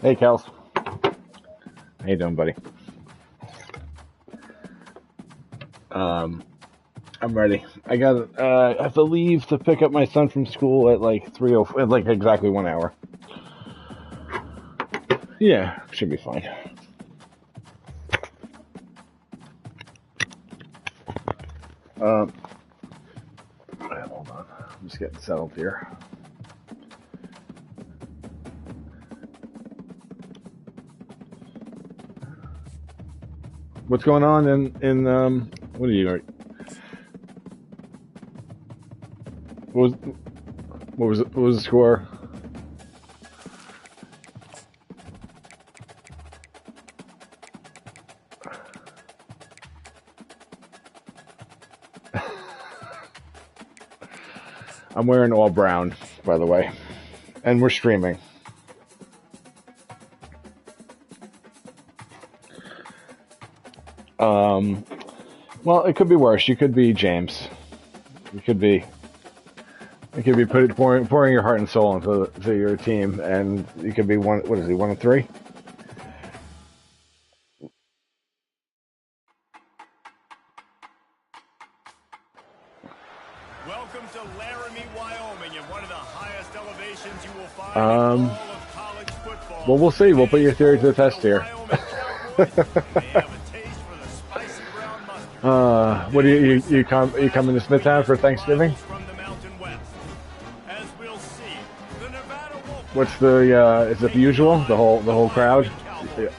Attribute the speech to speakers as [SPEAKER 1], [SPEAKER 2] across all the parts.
[SPEAKER 1] Hey, Kels. How you doing, buddy? I'm ready. I have to leave to pick up my son from school at like 3:00, at like exactly 1 hour. Yeah, should be fine. Hold on. I'm just getting settled here. What's going on in what are you? What was the score? I'm wearing all brown, by the way, and we're streaming. Well, it could be worse. You could be James. You could be pouring your heart and soul into your team, and you could be one. What is he? 1-3.
[SPEAKER 2] Welcome to Laramie, Wyoming, and one of the highest elevations you will find in all of college football.
[SPEAKER 1] Well, we'll see. We'll put your theory to the test here. What do you coming to Smithtown for Thanksgiving? What's the is it the usual? The whole crowd? Yeah.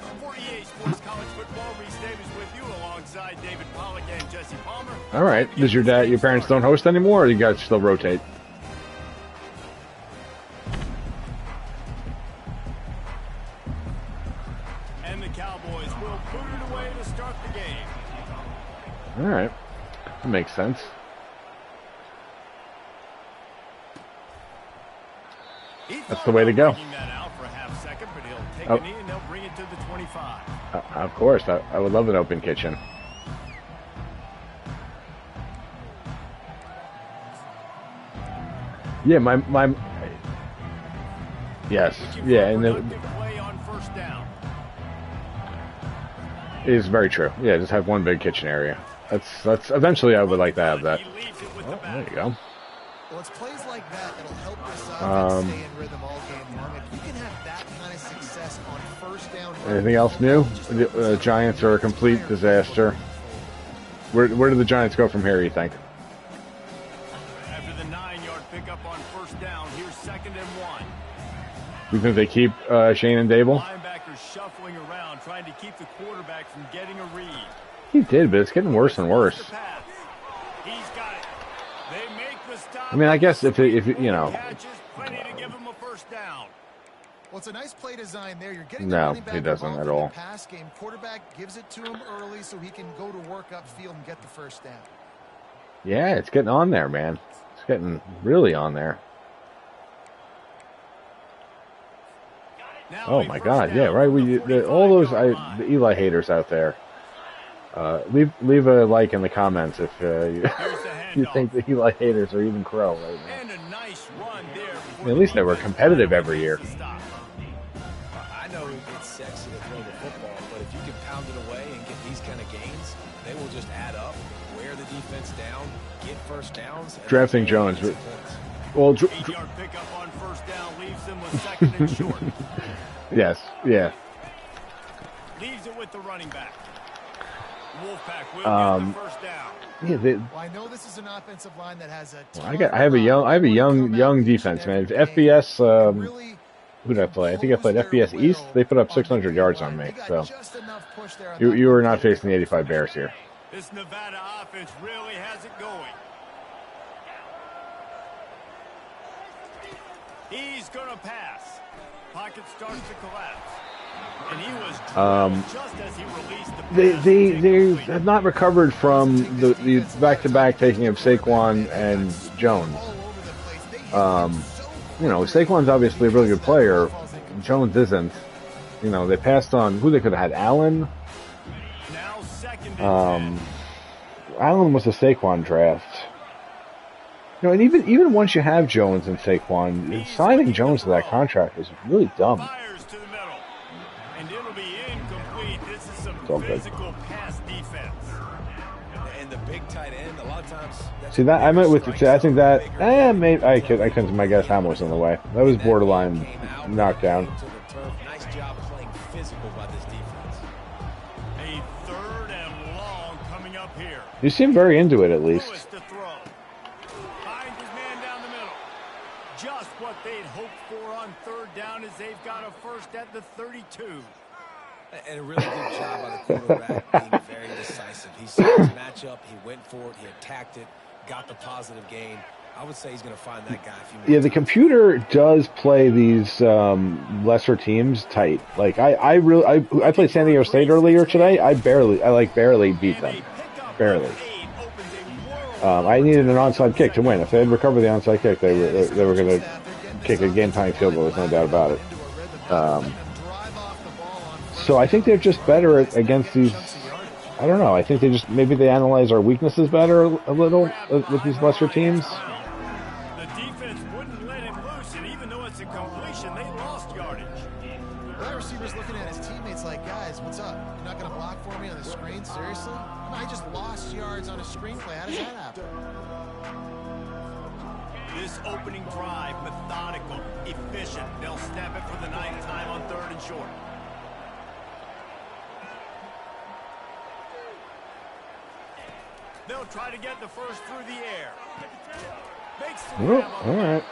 [SPEAKER 1] All right. Does your parents don't host anymore, or you guys still rotate?
[SPEAKER 2] And the Cowboys will put it away to start the game.
[SPEAKER 1] All right, that makes sense. That's the way to go. Of course, I would love an open kitchen. Yeah, my yes, yeah, and it is very true. Yeah, just have one big kitchen area. That's eventually I would like to have that. Oh, there you go.
[SPEAKER 3] Well, it's plays like that that'll help this offense stay in rhythm all game long. If you can have that kind of success on first down.
[SPEAKER 1] Anything else new? The Giants are a complete disaster. Where do the Giants go from here, you think?
[SPEAKER 2] After the 9-yard pickup on first down, here's 2nd and 1.
[SPEAKER 1] You think they keep Shane and Dable?
[SPEAKER 2] Linebackers shuffling around, trying to keep the quarterback from getting a read.
[SPEAKER 1] He did, but it's getting worse and worse.
[SPEAKER 2] He's got it. They make the stop.
[SPEAKER 1] I mean, I guess if you know.
[SPEAKER 2] Plenty to give him a first down.
[SPEAKER 3] Well, it's a nice play design there. You're getting
[SPEAKER 1] no, he doesn't at all.
[SPEAKER 3] Pass game. Quarterback gives it to him early so he can go to work upfield and get the first down.
[SPEAKER 1] Yeah, it's getting on there, man. It's getting really on there. Oh my God! Yeah, right. All those the Eli haters out there. Leave a like in the comments if you think the Eli haters are even crow right now.
[SPEAKER 2] And a nice run there.
[SPEAKER 1] I mean, at least they were competitive every year.
[SPEAKER 4] I know it's sexy to throw the football, but if you can pound it away and get these kind of gains, they will just add up, wear the defense down, get first downs.
[SPEAKER 1] Drafting Jones, well,
[SPEAKER 2] Yard pickup on first down leaves them with 2nd and short.
[SPEAKER 1] Yes, yeah.
[SPEAKER 2] Leaves it with the running back. Wolfpack will get the first down.
[SPEAKER 1] Yeah,
[SPEAKER 3] well, I know this is an offensive line that has a.
[SPEAKER 1] I have a young defense, man. FBS, who did I play? I think I played FBS East. They put up 600 yards on me. So you were not facing the 85 Bears here.
[SPEAKER 2] This Nevada offense really has it going. He's gonna pass. Pocket starts to collapse. And he was just as he released the
[SPEAKER 1] they have not recovered from the back-to-back taking of Saquon and Jones. You know, Saquon's obviously a really good player. Jones isn't. You know, they passed on who they could have had. Allen. Allen was a Saquon draft. You know, and even once you have Jones and Saquon, signing Jones to that contract is really dumb.
[SPEAKER 2] incomplete. This is some
[SPEAKER 1] It's all good.
[SPEAKER 2] physical pass defense.
[SPEAKER 4] And the big tight end, a lot of times.
[SPEAKER 1] See that I meant with. See, I think that. Maybe I couldn't. My guess Ham was in the way. That was borderline knockdown.
[SPEAKER 4] Nice job playing physical by this defense.
[SPEAKER 2] A 3rd and long coming up here.
[SPEAKER 1] You seem very into it, at least.
[SPEAKER 2] Lewis to throw. Finds his man down the middle. Just what they'd hoped for on 3rd down as they've got a first at the 32.
[SPEAKER 4] And a really good job by the quarterback being very decisive. He saw his matchup, he went for it, he attacked it, got the positive gain. I would say he's going to find that guy a few more
[SPEAKER 1] Yeah, the
[SPEAKER 4] times.
[SPEAKER 1] computer does play these lesser teams tight. Like I played San Diego State earlier today. I barely beat them, barely. I needed an onside kick to win. If they had recovered the onside kick, they were going to kick a game-tying field goal. There's no doubt about it. So I think they're just better against these. I don't know. I think maybe they analyze our weaknesses better a little with these lesser teams.
[SPEAKER 2] The defense wouldn't let him loose, and even though it's a completion, they lost yardage.
[SPEAKER 3] That receiver's looking at his teammates like, guys, what's up? You're not going to block for me on the screen? Seriously? I just lost yards on a screenplay. How does that happen?
[SPEAKER 2] This opening drive, methodical, efficient. They'll snap it for the 9th time on 3rd and short. They'll try to get the first through the air. Makes some
[SPEAKER 1] Oh,
[SPEAKER 2] grab on
[SPEAKER 1] all
[SPEAKER 2] the
[SPEAKER 1] right.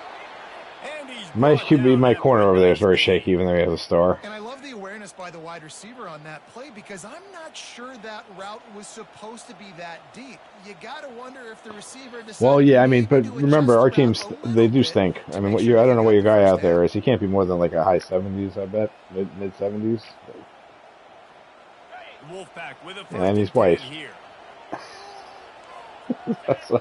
[SPEAKER 2] and he's
[SPEAKER 1] My
[SPEAKER 2] brought
[SPEAKER 1] QB,
[SPEAKER 2] down
[SPEAKER 1] my
[SPEAKER 2] at
[SPEAKER 1] corner over there is very
[SPEAKER 2] the
[SPEAKER 1] shaky, even though he has a star.
[SPEAKER 3] And I love the awareness by the wide receiver on that play because I'm not sure that route was supposed to be that deep. You got to wonder if the receiver decided.
[SPEAKER 1] Well, yeah, I mean, but
[SPEAKER 3] to
[SPEAKER 1] remember, our
[SPEAKER 3] adjust the route
[SPEAKER 1] teams,
[SPEAKER 3] a little
[SPEAKER 1] they do
[SPEAKER 3] bit
[SPEAKER 1] stink. I
[SPEAKER 3] to
[SPEAKER 1] mean,
[SPEAKER 3] make
[SPEAKER 1] I
[SPEAKER 3] sure
[SPEAKER 1] don't
[SPEAKER 3] they
[SPEAKER 1] know what your
[SPEAKER 3] get
[SPEAKER 1] guy
[SPEAKER 3] the
[SPEAKER 1] out
[SPEAKER 3] first
[SPEAKER 1] there
[SPEAKER 3] down.
[SPEAKER 1] is. He can't be more than like a high 70s, I bet. Mid 70s.
[SPEAKER 2] Wolfpack with a first
[SPEAKER 1] And he's
[SPEAKER 2] and
[SPEAKER 1] white.
[SPEAKER 2] 10 here.
[SPEAKER 1] So,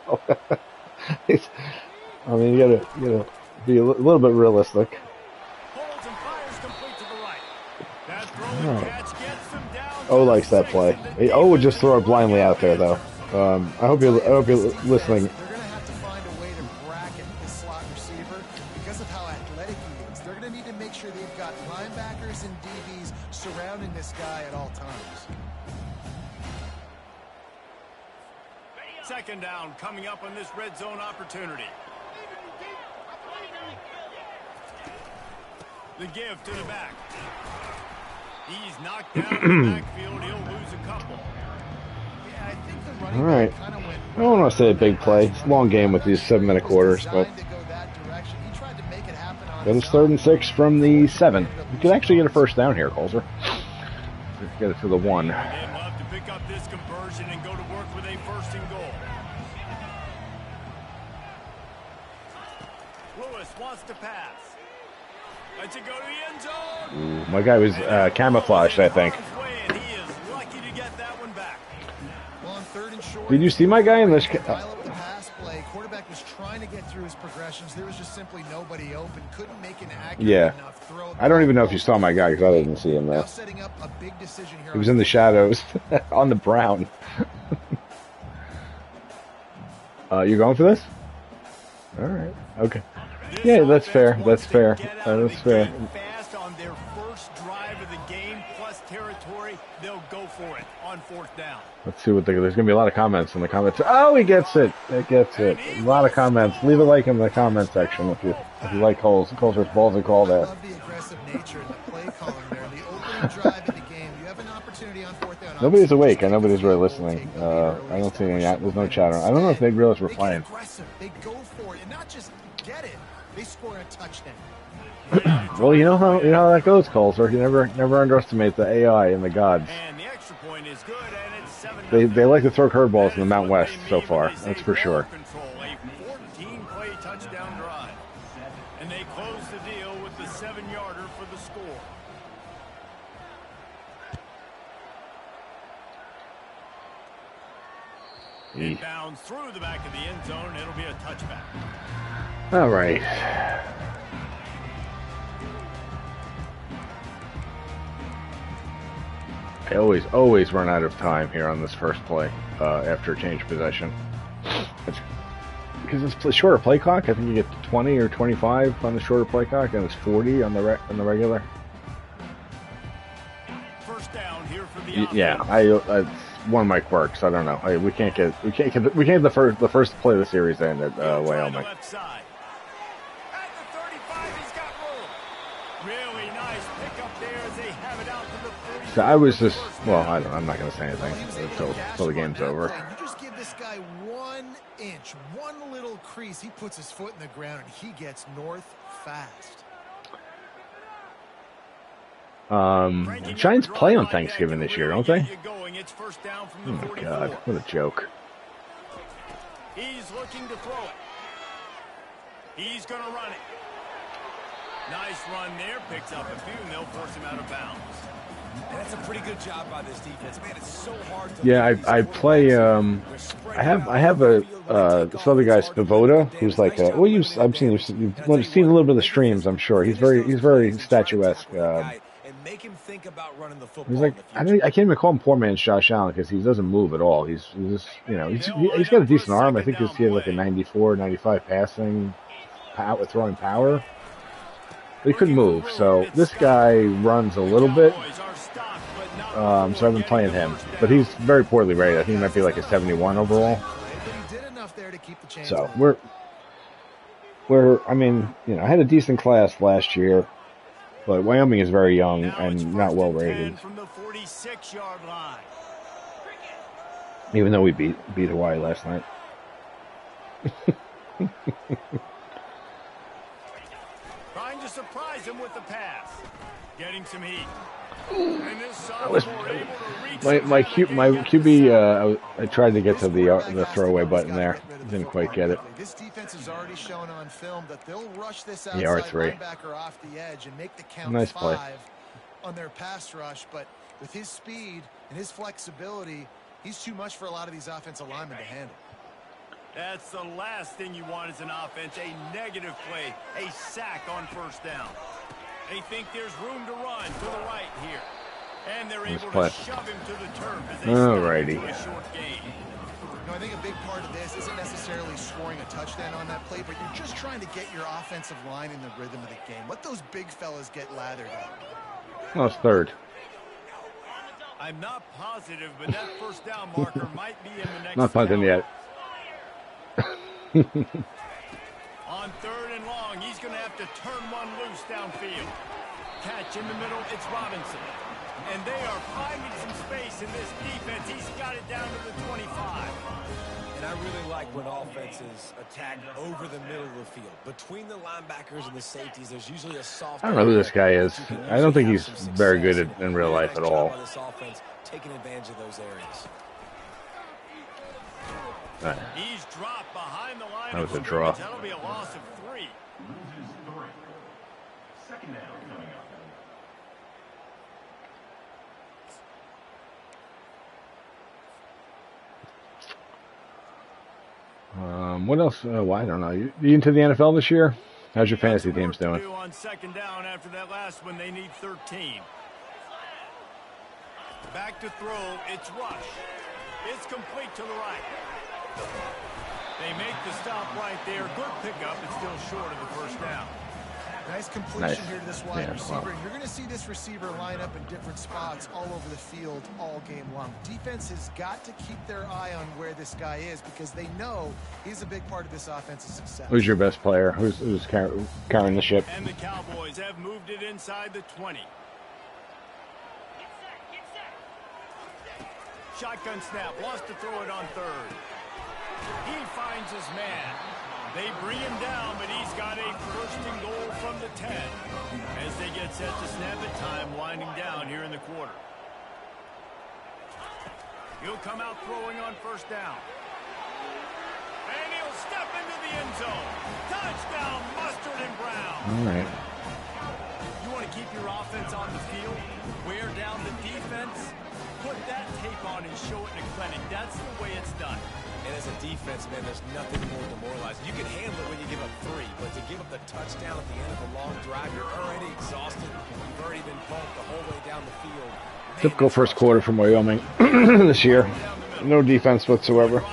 [SPEAKER 1] I mean, you gotta be a little bit realistic.
[SPEAKER 2] Holds and fires complete to the right. That throw and catch gets him down.
[SPEAKER 1] O likes that play. O would just throw it blindly out there, though. I hope you're listening.
[SPEAKER 3] They're going to have to find a way to bracket this slot receiver because of how athletic he is. They're going to need to make sure they've got linebackers and DBs surrounding this guy at all times.
[SPEAKER 2] 2nd down coming up on this red zone opportunity. The give to the back. He's knocked down in the backfield. He'll lose a couple.
[SPEAKER 3] Yeah, I think the running
[SPEAKER 1] All right.
[SPEAKER 3] back kind of went.
[SPEAKER 1] I don't want to say a big play. It's a long game with these 7-minute quarters, but
[SPEAKER 3] Designed to go that direction. He tried to make it happen on
[SPEAKER 1] that is
[SPEAKER 3] his
[SPEAKER 1] 3rd
[SPEAKER 3] own.
[SPEAKER 1] and 6 from the 7. You could actually get a first down here, Colzer. Get it to the 1.
[SPEAKER 2] They'd love to pick up this conversion and go to work with a 1st and goal. Lewis wants to pass. Lets it go to the end zone.
[SPEAKER 1] My guy was camouflaged, I think.
[SPEAKER 2] And he is lucky to get that one back.
[SPEAKER 3] Well, on 3rd and short,
[SPEAKER 1] Did you see my guy in this?
[SPEAKER 3] dial up the pass play. Quarterback was trying to get through his progressions. There was just simply nobody open. Couldn't make an accurate
[SPEAKER 1] Yeah.
[SPEAKER 3] enough throw.
[SPEAKER 1] I don't even know if you saw my guy because I didn't see him
[SPEAKER 3] Now
[SPEAKER 1] there.
[SPEAKER 3] setting up a big decision here.
[SPEAKER 1] He was in the shadows on the brown. You going for this? All right. Okay.
[SPEAKER 2] This
[SPEAKER 1] Yeah, that's
[SPEAKER 2] offense
[SPEAKER 1] fair.
[SPEAKER 2] wants
[SPEAKER 1] That's
[SPEAKER 2] to
[SPEAKER 1] fair.
[SPEAKER 2] get out of
[SPEAKER 1] That's
[SPEAKER 2] the
[SPEAKER 1] fair.
[SPEAKER 2] gate fast on their first drive of the game plus territory. They'll go for it on 4th down.
[SPEAKER 1] Let's see what there's going to be a lot of comments in the comments. Oh, he gets it. It gets it. A lot of comments. Leave a like in the comment section if you like Colzer's ballsy call
[SPEAKER 3] I
[SPEAKER 1] there.
[SPEAKER 3] love the aggressive nature of the play calling there. The opening drive of the game. You have an opportunity on 4th down.
[SPEAKER 1] Nobody's awake and nobody's really listeling. I don't see any. There's no chatter. I don't know if they realize we're
[SPEAKER 3] They get
[SPEAKER 1] playing.
[SPEAKER 3] aggressive. They go for it and not just get it. They score a touchdown.
[SPEAKER 1] Well, you know how that goes, Colzer. You never underestimate the AI and the gods.
[SPEAKER 2] And the extra point is good, and it's 7.
[SPEAKER 1] They like to throw curveballs in the Mount West so far. That's for sure.
[SPEAKER 2] Control, a 14-play touchdown drive. And they close the deal with the 7-yarder for the score. Inbounds through the back of the end zone. It'll be a touchback.
[SPEAKER 1] All right. I always run out of time here on this first play after change possession. Because it's a shorter play clock. I think you get 20 or 25 on the shorter play clock, and it's 40 on the regular.
[SPEAKER 2] first down here for the
[SPEAKER 1] Yeah,
[SPEAKER 2] offense.
[SPEAKER 1] one of my quirks. I don't know. We can't get the first play of the series in at Wyoming.
[SPEAKER 2] Left side. At the 35, he's got room. Really nice pickup there as they have it out to the 40.
[SPEAKER 1] So I was just, well, I don't. I'm not going to say anything until the game's over.
[SPEAKER 3] You just give this guy 1 inch, one little crease. He puts his foot in the ground and he gets north fast.
[SPEAKER 1] Giants play on Thanksgiving this year, don't they?
[SPEAKER 2] Oh
[SPEAKER 1] my God, what a joke.
[SPEAKER 2] He's looking to throw it. He's going to run it. Nice run there. Picks up a few, and they'll force him out of bounds.
[SPEAKER 4] And that's a pretty good job by this defense. Man, it's so hard to...
[SPEAKER 1] Yeah, I play, I have a, this other guy, Spavoda, who's like a, well, you've seen a little bit of the streams, I'm sure. He's very statuesque.
[SPEAKER 4] Make him think about running the football.
[SPEAKER 1] He's like, I can't even call him poor man's Josh Allen because he doesn't move at all. He's just, he's got a decent arm. I think he had like a 94, 95 passing, with throwing power. But he couldn't move. So this guy runs a little bit. So I've been playing him. But he's very poorly rated. I think he might be like a 71 overall. So I mean, I had a decent class last year. But Wyoming is very young and not well rated. Even though we beat Hawaii last night.
[SPEAKER 2] Trying to surprise him with the pass. Getting some heat.
[SPEAKER 1] My QB, I tried to get to the throwaway button there. Didn't quite get it.
[SPEAKER 3] This defense has already shown on film that they'll rush this outside linebacker off the edge and make the count
[SPEAKER 1] nice
[SPEAKER 3] 5
[SPEAKER 1] play
[SPEAKER 3] on their pass rush. But with his speed and his flexibility, he's too much for a lot of these offensive linemen to handle.
[SPEAKER 2] That's the last thing you want as an offense, a negative play, a sack on first down. They think there's room to run to the right here. And they're able to shove him to the turf as they
[SPEAKER 1] Alrighty.
[SPEAKER 2] a short gain.
[SPEAKER 3] I think a big part of this isn't necessarily scoring a touchdown on that play, but you're just trying to get your offensive line in the rhythm of the game. Let those big fellas get lathered up.
[SPEAKER 1] Oh, it's third.
[SPEAKER 2] I'm not positive, but that first down marker might be in the next.
[SPEAKER 1] Not punting yet.
[SPEAKER 2] On third and long, he's going to have to turn one loose downfield. Catch in the middle, it's Robinson. And they are finding some space in this defense. He's got it down to the 25.
[SPEAKER 4] And I really like when offenses attack over the middle of the field. Between the linebackers and the safeties, there's usually a soft...
[SPEAKER 1] I don't know who this guy is. I don't think he's very good in real life at all.
[SPEAKER 4] This offense taking advantage of those areas.
[SPEAKER 2] He's dropped behind the line.
[SPEAKER 1] That was a draw.
[SPEAKER 2] That'll be a loss of 3.
[SPEAKER 5] Second down coming up.
[SPEAKER 1] What else? Well, I don't know. You into the NFL this year? How's your fantasy teams doing?
[SPEAKER 2] On second down after that last one, they need 13. Back to throw. It's Rush. It's complete to the right. They make the stop right there. Good pickup. It's still short of the first down.
[SPEAKER 3] Nice completion here to this wide receiver. You're going to see this receiver line up in different spots all over the field all game long. Defense has got to keep their eye on where this guy is because they know he's a big part of this offense's success.
[SPEAKER 1] Who's your best player? Who's carrying the ship?
[SPEAKER 2] And the Cowboys have moved it inside the 20. Shotgun snap. Lost to throw it on third. He finds his man. They bring him down, but he's got a first and goal from the 10. As they get set to snap it, time winding down here in the quarter. He'll come out throwing on first down. And he'll step into the end zone. Touchdown, Mustard and Brown.
[SPEAKER 1] All right.
[SPEAKER 2] You want to keep your offense on the field, wear down the defense, put that tape on and show it in a clinic. That's the way it's done.
[SPEAKER 4] And as a defense, man, there's nothing more demoralizing. You can handle it when you give up 3, but to give up the touchdown at the end of a long drive, you're already exhausted. You've already been bumped the whole way down the field. Man,
[SPEAKER 1] Typical first quarter from Wyoming this year. No defense whatsoever.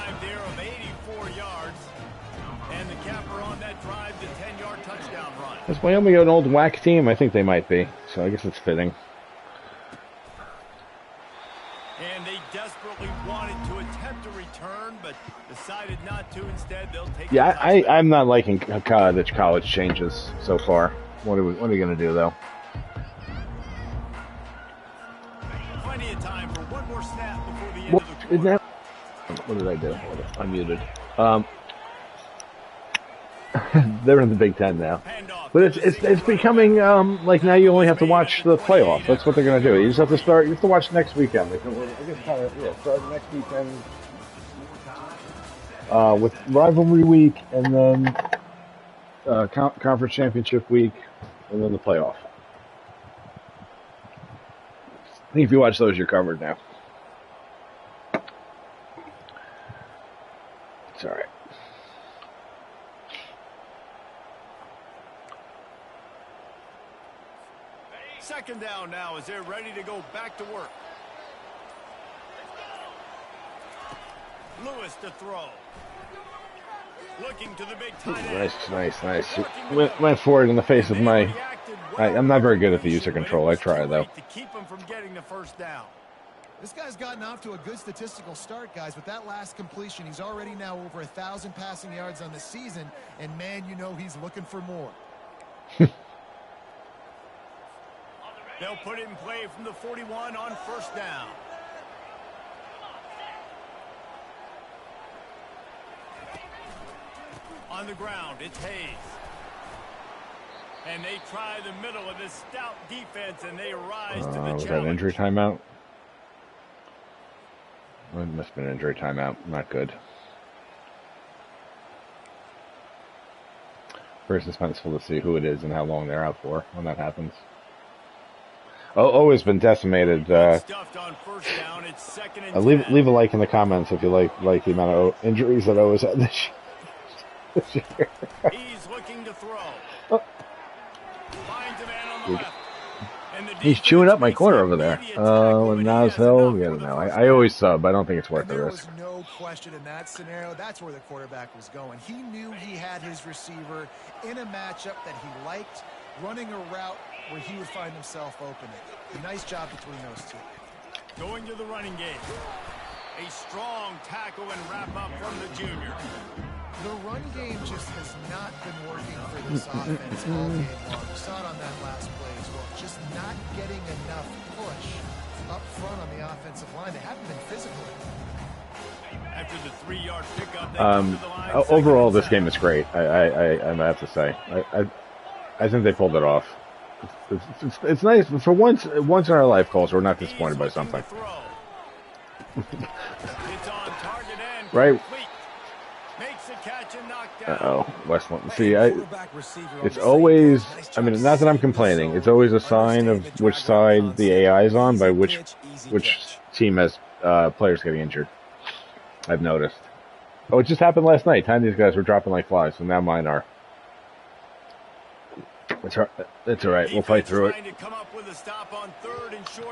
[SPEAKER 1] Is Wyoming an old whack team? I think they might be. So I guess it's fitting.
[SPEAKER 2] And they desperately wanted to attempt a return, but decided not to. Instead, they'll take
[SPEAKER 1] Yeah,
[SPEAKER 2] the touchback.
[SPEAKER 1] I'm not liking the college changes so far. What are we going to do, though?
[SPEAKER 2] Plenty of time for one more snap before the end of the quarter.
[SPEAKER 1] Isn't that... What did I do? I'm muted. They're in the Big Ten now, but it's becoming like now you only have to watch the playoff. That's what they're going to do. You just have to start. You have to watch next weekend. I guess start next weekend with rivalry week, and then conference championship week, and then the playoff. I think if you watch those, you're covered now. It's all right.
[SPEAKER 2] Second down now as they're ready to go back to work. Lewis to throw. Looking to the big tight end.
[SPEAKER 1] Nice. Went forward in the face of my... I'm not very good at the user control. I try, though.
[SPEAKER 2] To keep him from getting the first down.
[SPEAKER 3] This guy's gotten off to a good statistical start, guys. With that last completion, he's already now over 1,000 passing yards on the season. And, man, you know he's looking for more.
[SPEAKER 2] They'll put it in play from the 41 on first down. On the ground, it's Hayes. And they try the middle of this stout defense, and they rise to the challenge.
[SPEAKER 1] Was that an injury timeout? It must have been an injury timeout. Not good. Very suspenseful to see who it is and how long they're out for when that happens. Always been decimated.
[SPEAKER 2] Stuffed on first down. It's second and 10.
[SPEAKER 1] Leave a like in the comments if you like the amount of injuries that O's had this year.
[SPEAKER 2] He's looking to throw. Finds a man on the left. And the
[SPEAKER 1] He's chewing up my corner over there. With Nas Hill, yeah, no. I always sub. I don't think it's worth the risk.
[SPEAKER 3] There was no question in that scenario. That's where the quarterback was going. He knew he had his receiver in a matchup that he liked, running a route where he would find himself open. A nice job between those two.
[SPEAKER 2] Going to the running game. A strong tackle and wrap up from the junior.
[SPEAKER 3] The run game just has not been working for this offense all game long. We saw it on that last play as well. Just not getting enough push up front on the offensive line. They haven't been physical.
[SPEAKER 2] After the 3-yard pickup, they come to the line.
[SPEAKER 1] Overall, this game is great. I have to say. I think they pulled it off. It's nice for once in our life, Coles. We're not disappointed by something.
[SPEAKER 2] It's on target and
[SPEAKER 1] right?
[SPEAKER 2] Makes a catch and knockdown.
[SPEAKER 1] Westland. See, it's always. I mean, not that I'm complaining. It's always a sign of which side the AI is on by which team has players getting injured. I've noticed. Oh, it just happened last night. Time these guys were dropping like flies, so now mine are. It's all right. We'll fight through it.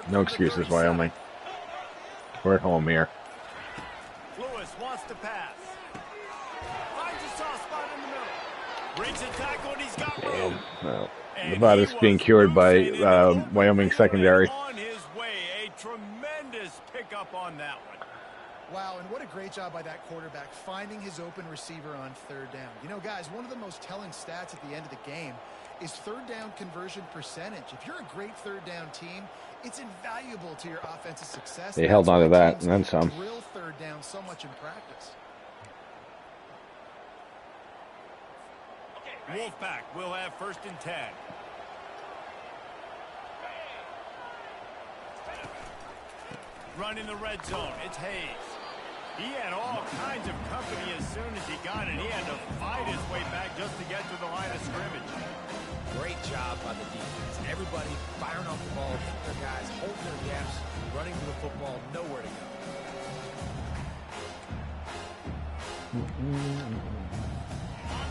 [SPEAKER 1] No excuses, Wyoming. We're at home here.
[SPEAKER 2] Lewis wants to pass. Finds a soft spot in the middle. Brings a tackle and he's got room.
[SPEAKER 1] No. Nevada's being cured by Wyoming secondary.
[SPEAKER 2] On his way, a tremendous pickup on that one.
[SPEAKER 3] Wow, and what a great job by that quarterback finding his open receiver on third down. You know, guys, one of the most telling stats at the end of the game is third down conversion percentage. If you're a great third down team, it's invaluable to your offensive success.
[SPEAKER 1] They held on to that and then some.
[SPEAKER 3] Drill third down so much in practice.
[SPEAKER 2] Wolfpack will have first and 10. Run in the red zone. It's Hayes. He had all kinds of company as soon as he got it. He had to fight his way back just to get to the line of scrimmage.
[SPEAKER 4] Great job by the defense. Everybody firing off the ball, their guys holding their gaps, running to the football, nowhere to go.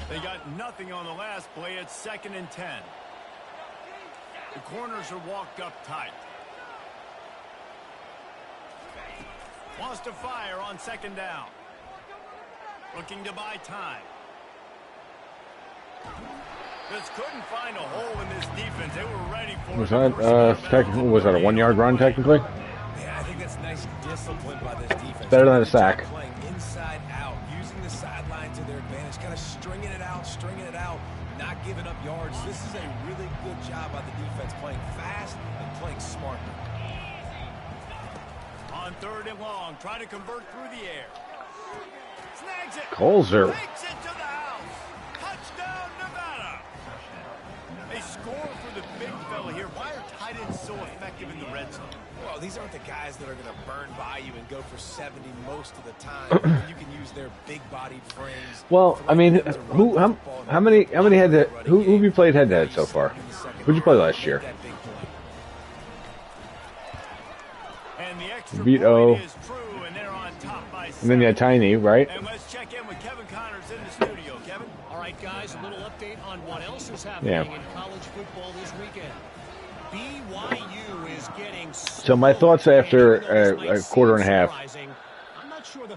[SPEAKER 2] They got nothing on the last play. It's second and 10. The corners are walked up tight. Wants to fire on second down. Looking to buy time. Just couldn't find a hole in this defense. They were ready for it.
[SPEAKER 1] Was that technically? Was that a 1-yard run technically?
[SPEAKER 4] Yeah, I think that's nice discipline by this defense.
[SPEAKER 1] Better than a sack.
[SPEAKER 4] Playing inside out, using the sideline to their advantage, kind of stringing it out, not giving up yards. This is a really good job by the defense, playing fast and playing smart.
[SPEAKER 2] On 3rd and long, try to convert through the air. Snags it.
[SPEAKER 1] Colzer.
[SPEAKER 2] Takes it to the house. Touchdown, Nevada. They score for the big fella here. Why are tight ends so effective in the red zone?
[SPEAKER 4] Well, these aren't the guys that are going to burn by you and go for 70 most of the time. You can use their big-bodied frames.
[SPEAKER 1] Well, I mean, how many head to who have you played head to head so far? Who'd you play last year?
[SPEAKER 2] And the extra
[SPEAKER 1] Beat
[SPEAKER 2] point
[SPEAKER 1] O.
[SPEAKER 2] is true, and they're on top by 7.
[SPEAKER 1] And then you had Tiny, right?
[SPEAKER 2] And let's check in with Kevin Connors in the studio. Kevin?
[SPEAKER 6] All right, guys, a little update on what else is happening in college football this weekend. BYU is getting
[SPEAKER 1] so my thoughts after a quarter and a half,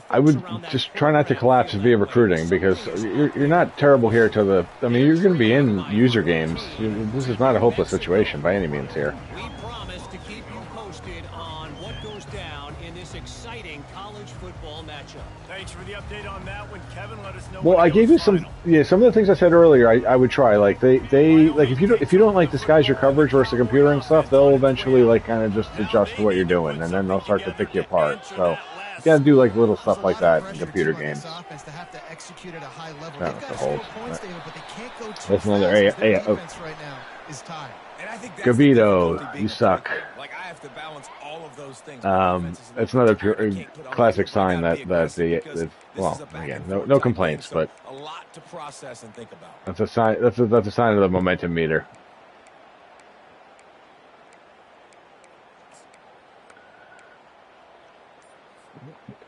[SPEAKER 1] I would just try not to collapse via recruiting because you're not terrible here to the. I mean, you're going to be in user games. This is not a hopeless situation by any means here.
[SPEAKER 6] We promise to keep you posted on what goes down in this exciting college football matchup.
[SPEAKER 2] Thanks for the update on that one, Kevin. Let us know.
[SPEAKER 1] Well, I gave you some of the things I said earlier. I would try like they like if you don't like disguise your coverage versus the computer and stuff, they'll eventually like kind of just adjust to what you're doing, and then they'll start to pick you apart. So you got to do like little stuff like that in computer games. That was the hold. That's another Gabito, you suck.
[SPEAKER 4] Like I have to balance all of those things.
[SPEAKER 1] It's another classic sign that the well, again, no complaints, but
[SPEAKER 4] a lot to process and think about.
[SPEAKER 1] that's a sign. That's a sign of the momentum meter.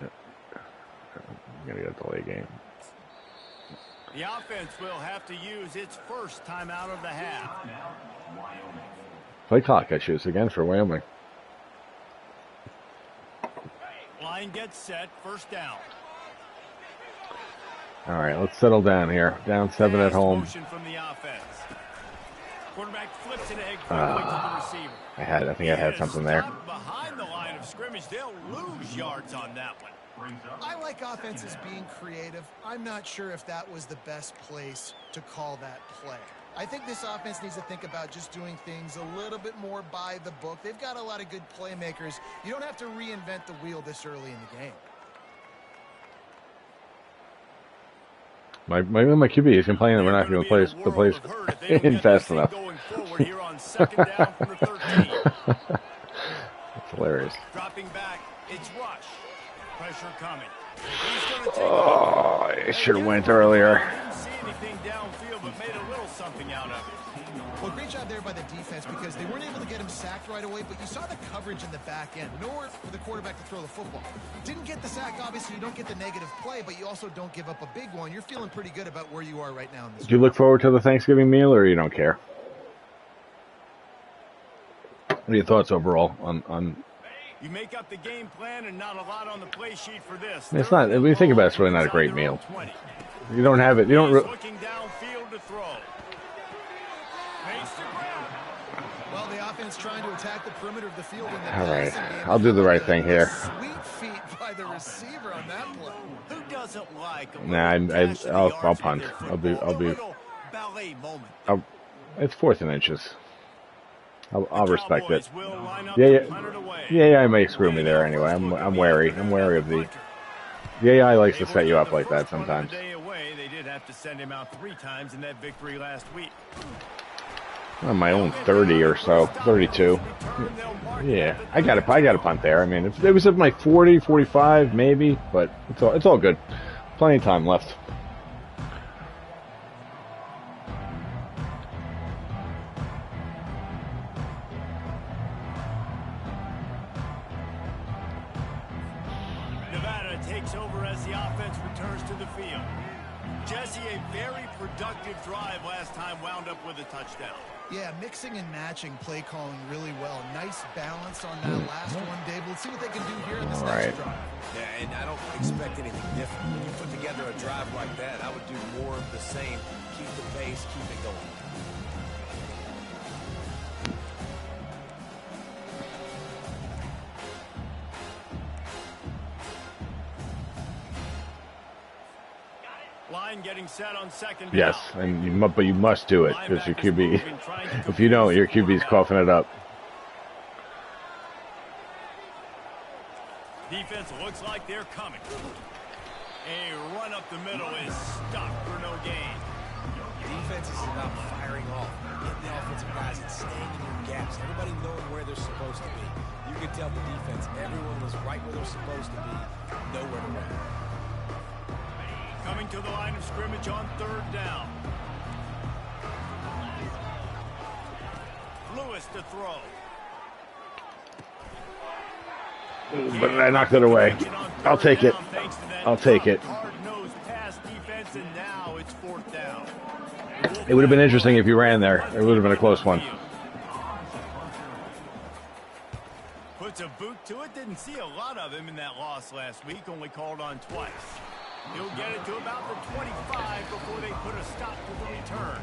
[SPEAKER 1] I'm gonna get a delay game.
[SPEAKER 2] The offense will have to use its first timeout of the half.
[SPEAKER 1] Play clock issues again for Wyoming.
[SPEAKER 2] Line gets set, first down.
[SPEAKER 1] All right, let's settle down here. Down 7 at home.
[SPEAKER 2] Motion from the offense. Quarterback flips it ahead quickly to the receiver.
[SPEAKER 1] I think I had something there.
[SPEAKER 2] Behind the line of scrimmage, they'll lose yards on that one.
[SPEAKER 3] I like offenses being creative. I'm not sure if that was the best place to call that play. I think this offense needs to think about just doing things a little bit more by the book. They've got a lot of good playmakers. You don't have to reinvent the wheel this early in the game.
[SPEAKER 1] My QB is complaining we're not going to play the plays in fast enough. That's hilarious.
[SPEAKER 2] Dropping back, it's Rush. Pressure coming.
[SPEAKER 1] Oh, I should have went earlier.
[SPEAKER 2] Didn't see anything downfield, but made a little something out of it.
[SPEAKER 3] Well, great job there by the defense because they weren't able to get him sacked right away, but you saw the coverage in the back end. Nowhere for the quarterback to throw the football. Didn't get the sack, obviously. You don't get the negative play, but you also don't give up a big one. You're feeling pretty good about where you are right now in this.
[SPEAKER 1] Do you look forward to the Thanksgiving meal, or you don't care? What are your thoughts overall on?
[SPEAKER 2] You make up the game plan and not a lot on the play sheet for this.
[SPEAKER 1] It's not. When you think about it, it's really not a great meal. You don't have it. You don't.
[SPEAKER 2] Looking downfield to throw.
[SPEAKER 3] Well, the offense trying to attack the perimeter of the field.
[SPEAKER 1] All right, I'll do the right thing here.
[SPEAKER 3] Sweet feet by the receiver on that play.
[SPEAKER 2] Who doesn't like?
[SPEAKER 1] Nah, I'll punt. I'll be.
[SPEAKER 2] Ballet moment.
[SPEAKER 1] It's 4th and inches. I'll respect it. Yeah, I may screw me there anyway. I'm wary. I'm wary of the. The AI likes to set you up like that sometimes.
[SPEAKER 2] They did have to send him out 3 times in that victory last week.
[SPEAKER 1] On my own 30 or so, 32. Yeah, I got a punt there. I mean, if it was at my 40, 45, maybe, but it's all good. Plenty of time left.
[SPEAKER 2] Nevada takes over as the offense returns to the field. Jesse, a very productive drive last time, wound up with a touchdown.
[SPEAKER 3] Yeah, mixing and matching play calling really well. Nice balance on that last one, Dave. Let's see what they can do here in this next drive.
[SPEAKER 4] Yeah, and I don't expect anything different. When you put together a drive like that, I would do more of the same. Keep the pace, keep it going.
[SPEAKER 2] Line getting set on second
[SPEAKER 1] Yes,
[SPEAKER 2] down.
[SPEAKER 1] and but you must do it because your QB. If you don't, your QB's coughing it up.
[SPEAKER 2] Defense looks like they're coming. A run up the middle is stopped for no gain.
[SPEAKER 4] Defense is about firing off, getting the offensive guys and staying in your gaps. Everybody knowing where they're supposed to be. You could tell the defense, everyone was right where they're supposed to be, nowhere to run.
[SPEAKER 2] Coming to the line of scrimmage on third down. Lewis to throw.
[SPEAKER 1] But I knocked it away. I'll take it. I'll take it.
[SPEAKER 2] Hard-nosed pass defense, and now it's fourth down.
[SPEAKER 1] It would have been interesting if you ran there. It would have been a close one.
[SPEAKER 2] Puts a boot to it. Didn't see a lot of him in that loss last week. Only called on twice. He'll get it to about the 25 before they put a stop to the return.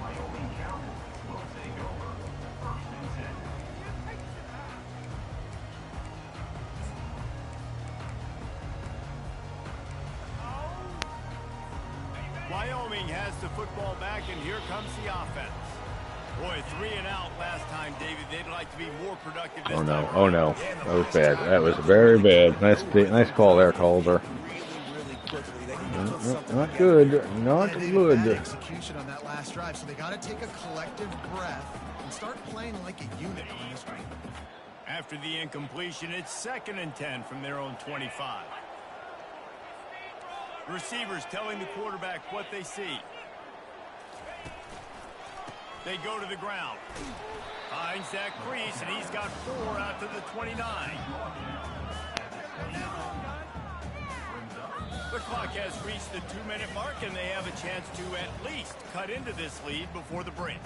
[SPEAKER 2] Wyoming has the football back, and here comes the offense. Boy, 3 and out last time, David. They'd like to be more productive this time.
[SPEAKER 1] Oh no. That was bad. That was very bad. Nice call there, Calder. Not good. Not good.
[SPEAKER 3] Execution on that last drive, so they got to take a collective breath and start playing like a unit on this one.
[SPEAKER 2] After the incompletion, it's 2nd and 10 from their own 25. Receivers telling the quarterback what they see. They go to the ground. Finds that crease, and he's got 4 out to the 29. The clock has reached the 2-minute mark, and they have a chance to at least cut into this lead before the break.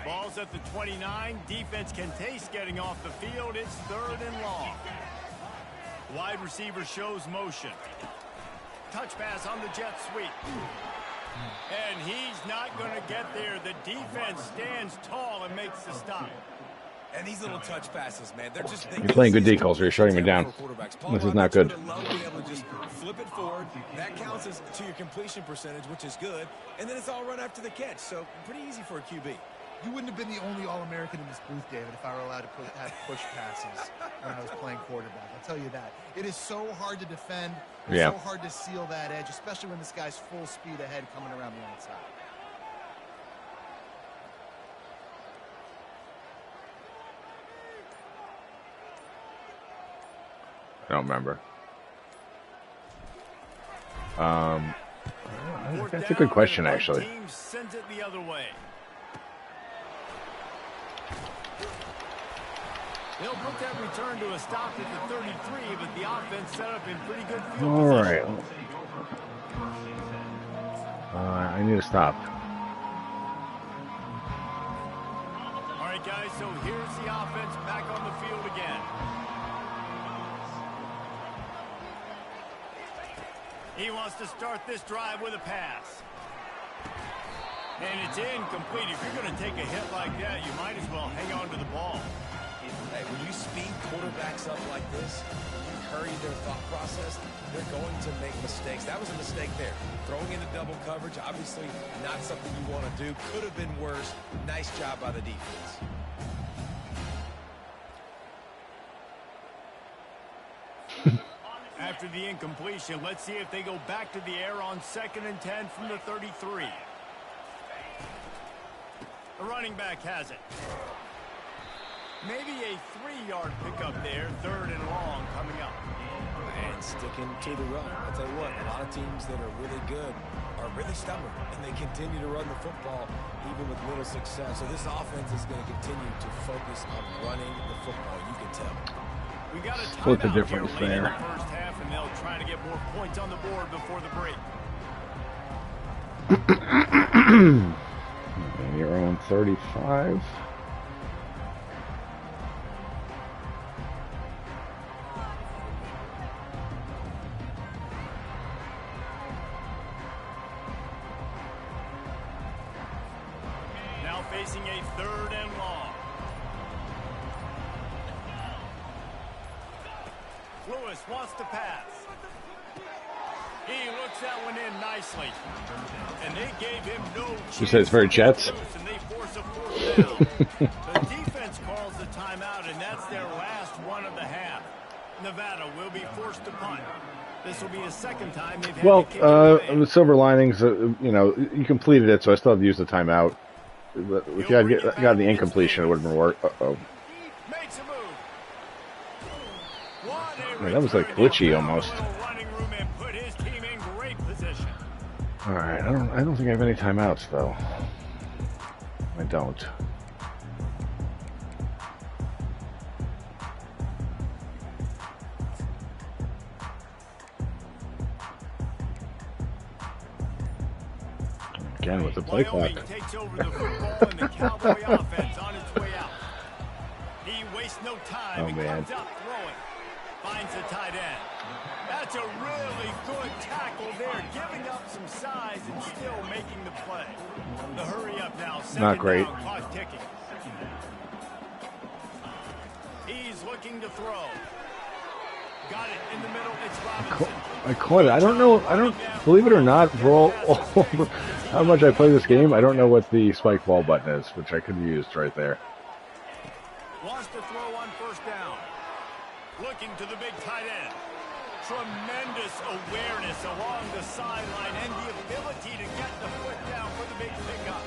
[SPEAKER 2] Ball's at the 29. Defense can taste getting off the field. It's 3rd and long. Wide receiver shows motion. Touch pass on the jet sweep. And he's not going to get there. The defense stands tall and makes the stop.
[SPEAKER 4] And these little touch passes, man, they're just...
[SPEAKER 1] You're playing good decals, or you're shutting me down. This is not good.
[SPEAKER 4] Love being able to just flip it forward. That counts as to your completion percentage, which is good. And then it's all run after the catch. So pretty easy for a QB.
[SPEAKER 3] You wouldn't have been the only All-American in this booth, David, if I were allowed to have push passes when I was playing quarterback. I'll tell you that. It is so hard to defend. It's so hard to seal that edge, especially when this guy's full speed ahead coming around the outside.
[SPEAKER 1] I don't remember. That's a good question, actually.
[SPEAKER 2] Team sends it the other way. They'll put that return to a stop at the 33, but the offense set up in pretty good field
[SPEAKER 1] All right.
[SPEAKER 2] position.
[SPEAKER 1] I need to stop.
[SPEAKER 2] All right, guys, so here's the offense back on the field again. He wants to start this drive with a pass. And it's incomplete. If you're going to take a hit like that, you might as well hang on to the ball.
[SPEAKER 4] Hey, when you speed quarterbacks up like this, you hurry their thought process, they're going to make mistakes. That was a mistake there. Throwing into double coverage, obviously not something you want to do. Could have been worse. Nice job by the defense.
[SPEAKER 2] After the incompletion, let's see if they go back to the air on 2nd and 10 from the 33. The running back has it. Maybe a 3-yard pickup there, 3rd and long coming up.
[SPEAKER 4] And sticking to the run. I'll tell you what, a lot of teams that are really good are really stubborn, and they continue to run the football even with little success. So this offense is going to continue to focus on running the football. You can tell.
[SPEAKER 2] We got a
[SPEAKER 1] Split the
[SPEAKER 2] timeout
[SPEAKER 1] difference
[SPEAKER 2] here late in the
[SPEAKER 1] there.
[SPEAKER 2] first half, and they'll try to get more points on the board before the break.
[SPEAKER 1] And you're on 35.
[SPEAKER 2] Now facing a 3rd and long. Lewis wants to pass. He looks that one in nicely. And they gave him no chance.
[SPEAKER 1] You said it's very Jets.
[SPEAKER 2] And they force a fourth down. The defense calls the timeout, and that's their last one of the half. Nevada will be forced to punt. This will be the second time they've had to kick it away.
[SPEAKER 1] The silver linings, you know, you completed it, so I still have to use the timeout. If you had got the incompletion, it would have been work. Uh-oh.
[SPEAKER 2] Makes a move.
[SPEAKER 1] Man, that was like glitchy almost.
[SPEAKER 2] Running room and put his team in great position.
[SPEAKER 1] All right, I don't think I have any timeouts though. I don't. Again with the play clock.
[SPEAKER 2] Wyoming takes over the football and the Cowboy offense on its way out. He wastes no time
[SPEAKER 1] Oh,
[SPEAKER 2] and
[SPEAKER 1] man.
[SPEAKER 2] comes up throwing. Finds the tight end. That's a really good tackle there, giving up some size and still making the play. The hurry up now.
[SPEAKER 1] Not great.
[SPEAKER 2] Down, clock ticking. He's looking to throw. Got it in the middle. It's Robinson.
[SPEAKER 1] I caught it. I don't know. I don't believe it or not. For all how much I play this game, I don't know what the spike ball button is, which I could have used right there.
[SPEAKER 2] Wants to throw on first down. Looking to the big tight end. Tremendous awareness along the sideline and the ability to get the foot down for the big pickup.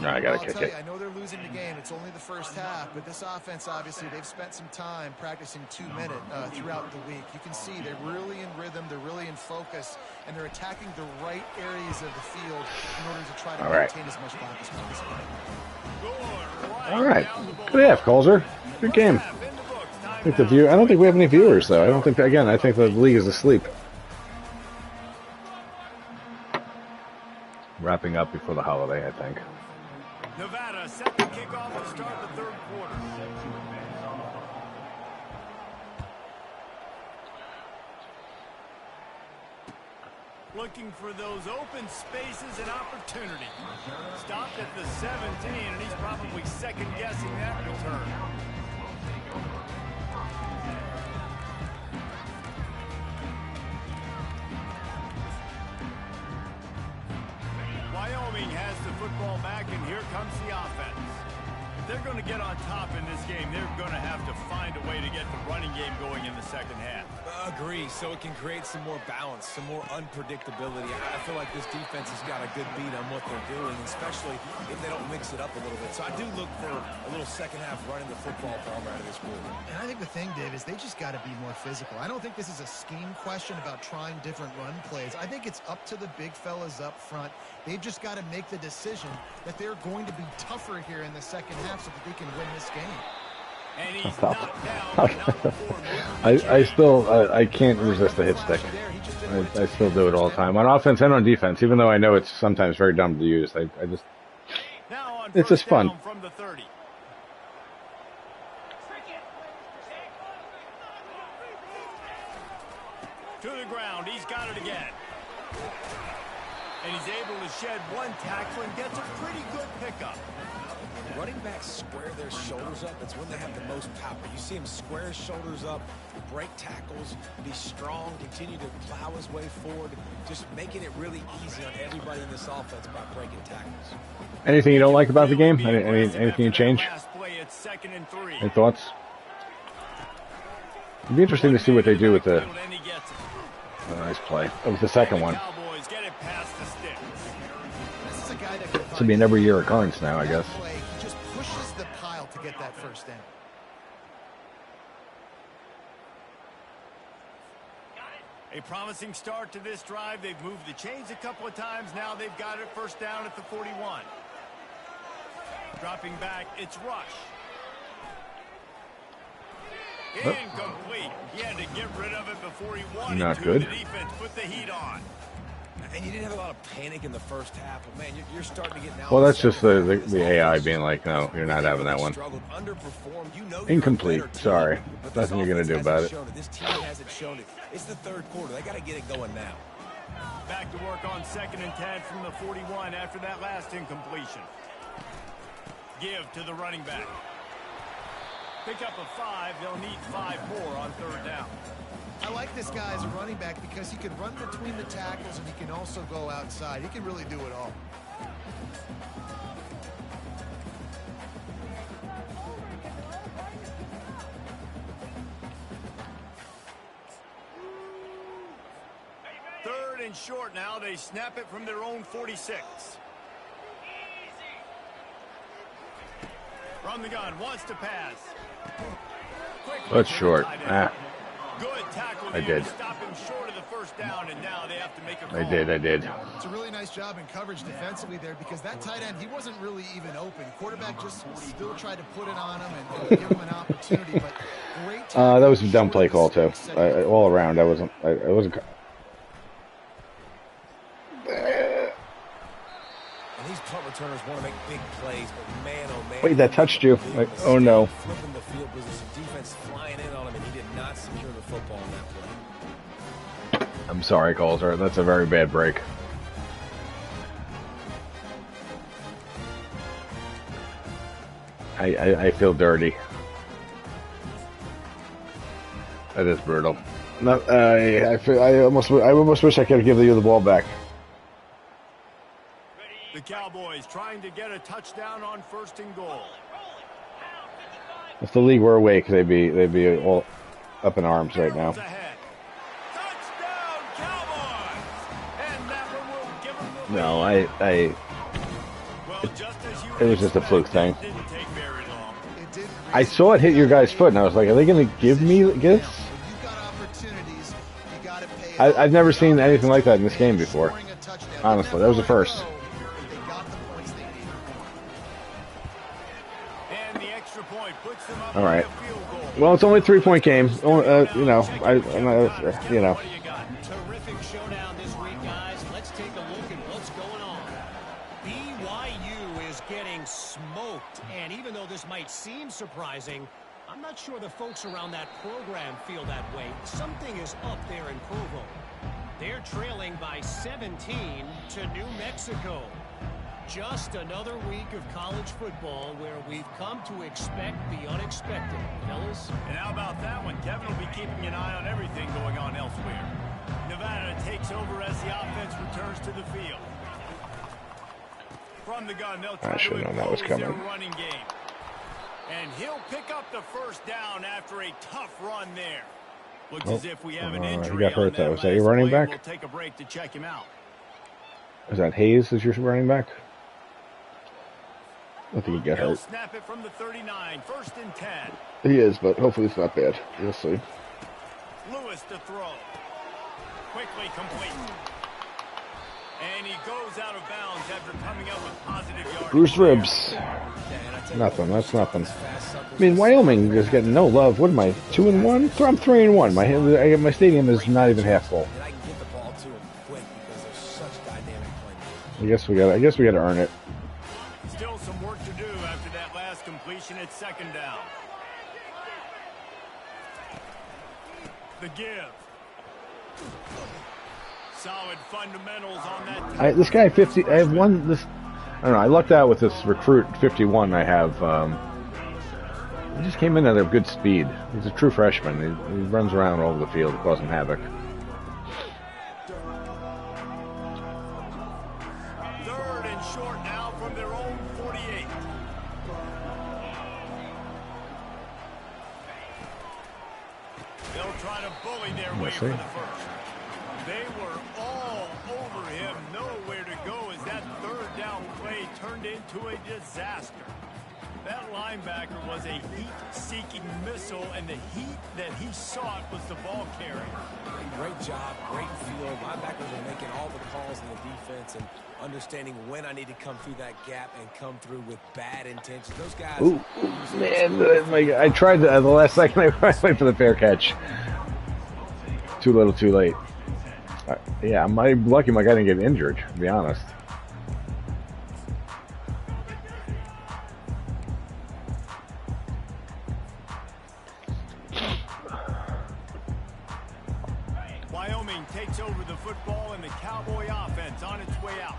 [SPEAKER 1] No, I gotta
[SPEAKER 3] I'll
[SPEAKER 1] kick
[SPEAKER 3] tell
[SPEAKER 1] it.
[SPEAKER 3] you, I know they're losing the game. It's only the first half, but this offense, obviously, they've spent some time practicing 2-minute throughout the week. You can see they're really in rhythm, they're really in focus, and they're attacking the right areas of the field in order to try to maintain as much clock as possible.
[SPEAKER 1] All right. Good half, Colzer. Good game. I don't think we have any viewers though. I think the league is asleep. Wrapping up before the holiday, I think.
[SPEAKER 2] Nevada set the kickoff to start the third quarter. Looking for those open spaces and opportunity. Stopped at the 17, and he's probably second-guessing that return. Wyoming has the football back, and here comes the offense. If they're going to get on top in this game, they're going to have to find a way to get the running game going in the second half.
[SPEAKER 4] Agree, so it can create some more balance, some more unpredictability. I feel like this defense has got a good beat on what they're doing, especially if they don't mix it up a little bit. So I do look for a little second half running the football ball out of this group.
[SPEAKER 3] And I think the thing, Dave, is they just got to be more physical. I don't think this is a scheme question about trying different run plays. I think it's up to the big fellas up front. They've just got to make the decision that they're going to be tougher here in the second half so that they can win this game.
[SPEAKER 2] And he's knocked down.
[SPEAKER 1] I can't resist the hit stick. I still do it all the time on offense and on defense, even though I know it's sometimes very dumb to use. It's just fun.
[SPEAKER 2] From the 30. To the ground, he's got it again. And he's able to shed one tackle and gets a pretty good pickup.
[SPEAKER 4] Running backs square their shoulders up. That's when they have the most power. You see him square his shoulders up, break tackles, be strong, continue to plow his way forward, just making it really easy on everybody in this offense by breaking tackles.
[SPEAKER 1] Anything you don't like about the game? Anything you change? Any thoughts? It'd be interesting to see what they do with the nice play with the second one. This will be an every year occurrence now, I guess.
[SPEAKER 3] He just pushes the pile to get that first down.
[SPEAKER 2] A promising start to this drive. They've moved the chains a couple of times. Now they've got it first down at the 41. Dropping back, it's Rush. Incomplete. He had to get rid of it before he wanted
[SPEAKER 1] Not
[SPEAKER 2] to.
[SPEAKER 1] good.
[SPEAKER 2] The defense put the heat on.
[SPEAKER 4] And you didn't have a lot of panic in the first half, but man, you're starting to get now.
[SPEAKER 1] Well, that's just the AI being like, no, you're not having that one. Incomplete. Sorry. Nothing you're going to do about it.
[SPEAKER 4] This team hasn't shown it. It's the third quarter. They got to get it going now.
[SPEAKER 2] Back to work on 2nd and 10 from the 41 after that last incompletion. Give to the running back. Pick up a 5. They'll need 5 more on 3rd down.
[SPEAKER 3] I like this guy as a running back because he can run between the tackles and he can also go outside. He can really do it all.
[SPEAKER 2] Third and short now. They snap it from their own 46. From the gun, wants to pass.
[SPEAKER 1] That's short.
[SPEAKER 2] Good tackle.
[SPEAKER 1] I did.
[SPEAKER 2] Stop him short of the 1st down, and now they have to make a call.
[SPEAKER 1] I did.
[SPEAKER 3] It's a really nice job in coverage defensively there because that tight end, he wasn't really even open. Quarterback just still tried to put it on him and give him an opportunity, but great tackle.
[SPEAKER 1] That was a dumb play call too. All around, I wasn't.
[SPEAKER 4] And these punt returners want to make big plays, but man, oh man.
[SPEAKER 1] Wait, that touched you. Like, oh no.
[SPEAKER 4] Flipping the field position, defense flying in on him, and he did not secure the football in that play.
[SPEAKER 1] I'm sorry, Coulter. That's a very bad break. I feel dirty. That is brutal. No, I almost wish I could give you the ball back.
[SPEAKER 2] The Cowboys trying to get a touchdown on 1st and goal.
[SPEAKER 1] If the league were awake, they'd be all up in arms right now.
[SPEAKER 2] Ahead. Touchdown, Cowboys! And that one will give them the
[SPEAKER 1] No,
[SPEAKER 2] lead.
[SPEAKER 1] I
[SPEAKER 2] Well, just as you
[SPEAKER 1] it was just a fluke thing.
[SPEAKER 2] it didn't take very long.
[SPEAKER 3] It didn't
[SPEAKER 1] I saw it hit your guy's foot, and I was like, are they going to give me this?
[SPEAKER 3] When you've got opportunities, you got to pay.
[SPEAKER 1] I've never seen anything like that in this game before.
[SPEAKER 3] Scoring a touchdown.
[SPEAKER 1] Honestly, that was the first.
[SPEAKER 3] They got the points they needed.
[SPEAKER 2] And the extra point puts them up
[SPEAKER 1] All right.
[SPEAKER 2] by a field goal.
[SPEAKER 1] Well, it's only a 3-point game. You know, you know.
[SPEAKER 6] Terrific showdown this week, guys. Let's take a look at what's going on. BYU is getting smoked, and even though this might seem surprising, I'm not sure the folks around that program feel that way. Something is up there in Provo. They're trailing by 17 to New Mexico. Just another week of college football where we've come to expect the unexpected. Fellas?
[SPEAKER 2] And how about that one? Kevin will be keeping an eye on everything going on elsewhere. Nevada takes over as the offense returns to the field. From the gun, they'll try
[SPEAKER 1] should
[SPEAKER 2] to
[SPEAKER 1] have known that was
[SPEAKER 2] impose their
[SPEAKER 1] coming.
[SPEAKER 2] running game. And he'll pick up the 1st down after a tough run there. Looks as if we have an
[SPEAKER 1] he
[SPEAKER 2] injury
[SPEAKER 1] got hurt,
[SPEAKER 2] on
[SPEAKER 1] though.
[SPEAKER 2] that
[SPEAKER 1] Is that your
[SPEAKER 2] last
[SPEAKER 1] running
[SPEAKER 2] play.
[SPEAKER 1] back?
[SPEAKER 2] We'll take a break to check him out.
[SPEAKER 1] Is that Hayes as your running back? I think he got
[SPEAKER 2] He'll
[SPEAKER 1] hurt.
[SPEAKER 2] snap it from the 39, 1st and 10.
[SPEAKER 1] He is, but hopefully it's not bad. We'll see.
[SPEAKER 2] Lewis to throw. Quickly complete. And he goes out of bounds after coming up with positive yardage.
[SPEAKER 1] Bruce ribs. Nothing. That's nothing. I mean, Wyoming is getting no love. What am I? 2-1? I'm 3-1. My stadium is not even half full.
[SPEAKER 4] And I can get the ball to him quick because they're such dynamic playmakers.
[SPEAKER 1] I guess we got to earn it.
[SPEAKER 2] Still some work to do after that last completion at 2nd down. The give. Solid fundamentals on that.
[SPEAKER 1] This guy 50. I have one. This. I don't know. I lucked out with this recruit 51. I have. He just came in at a good speed. He's a true freshman. He runs around all over the field, causing havoc.
[SPEAKER 2] 3rd and short now from their own 48. They'll try to bully their way for the 1st. They were all over him. Nowhere to go as that 3rd down play turned into a disaster. That linebacker was a heat-seeking missile, and the heat that he sought was the ball carrier.
[SPEAKER 4] Great job, great field. Linebackers are making all the calls in the defense and understanding when I need to come through that gap and come through with bad intentions. Those guys.
[SPEAKER 1] Ooh, man! I tried the last second. I went for the fair catch. Too little, too late. Yeah, I'm lucky my guy didn't get injured, to be honest.
[SPEAKER 2] Wyoming takes over the football and the Cowboy offense on its way out.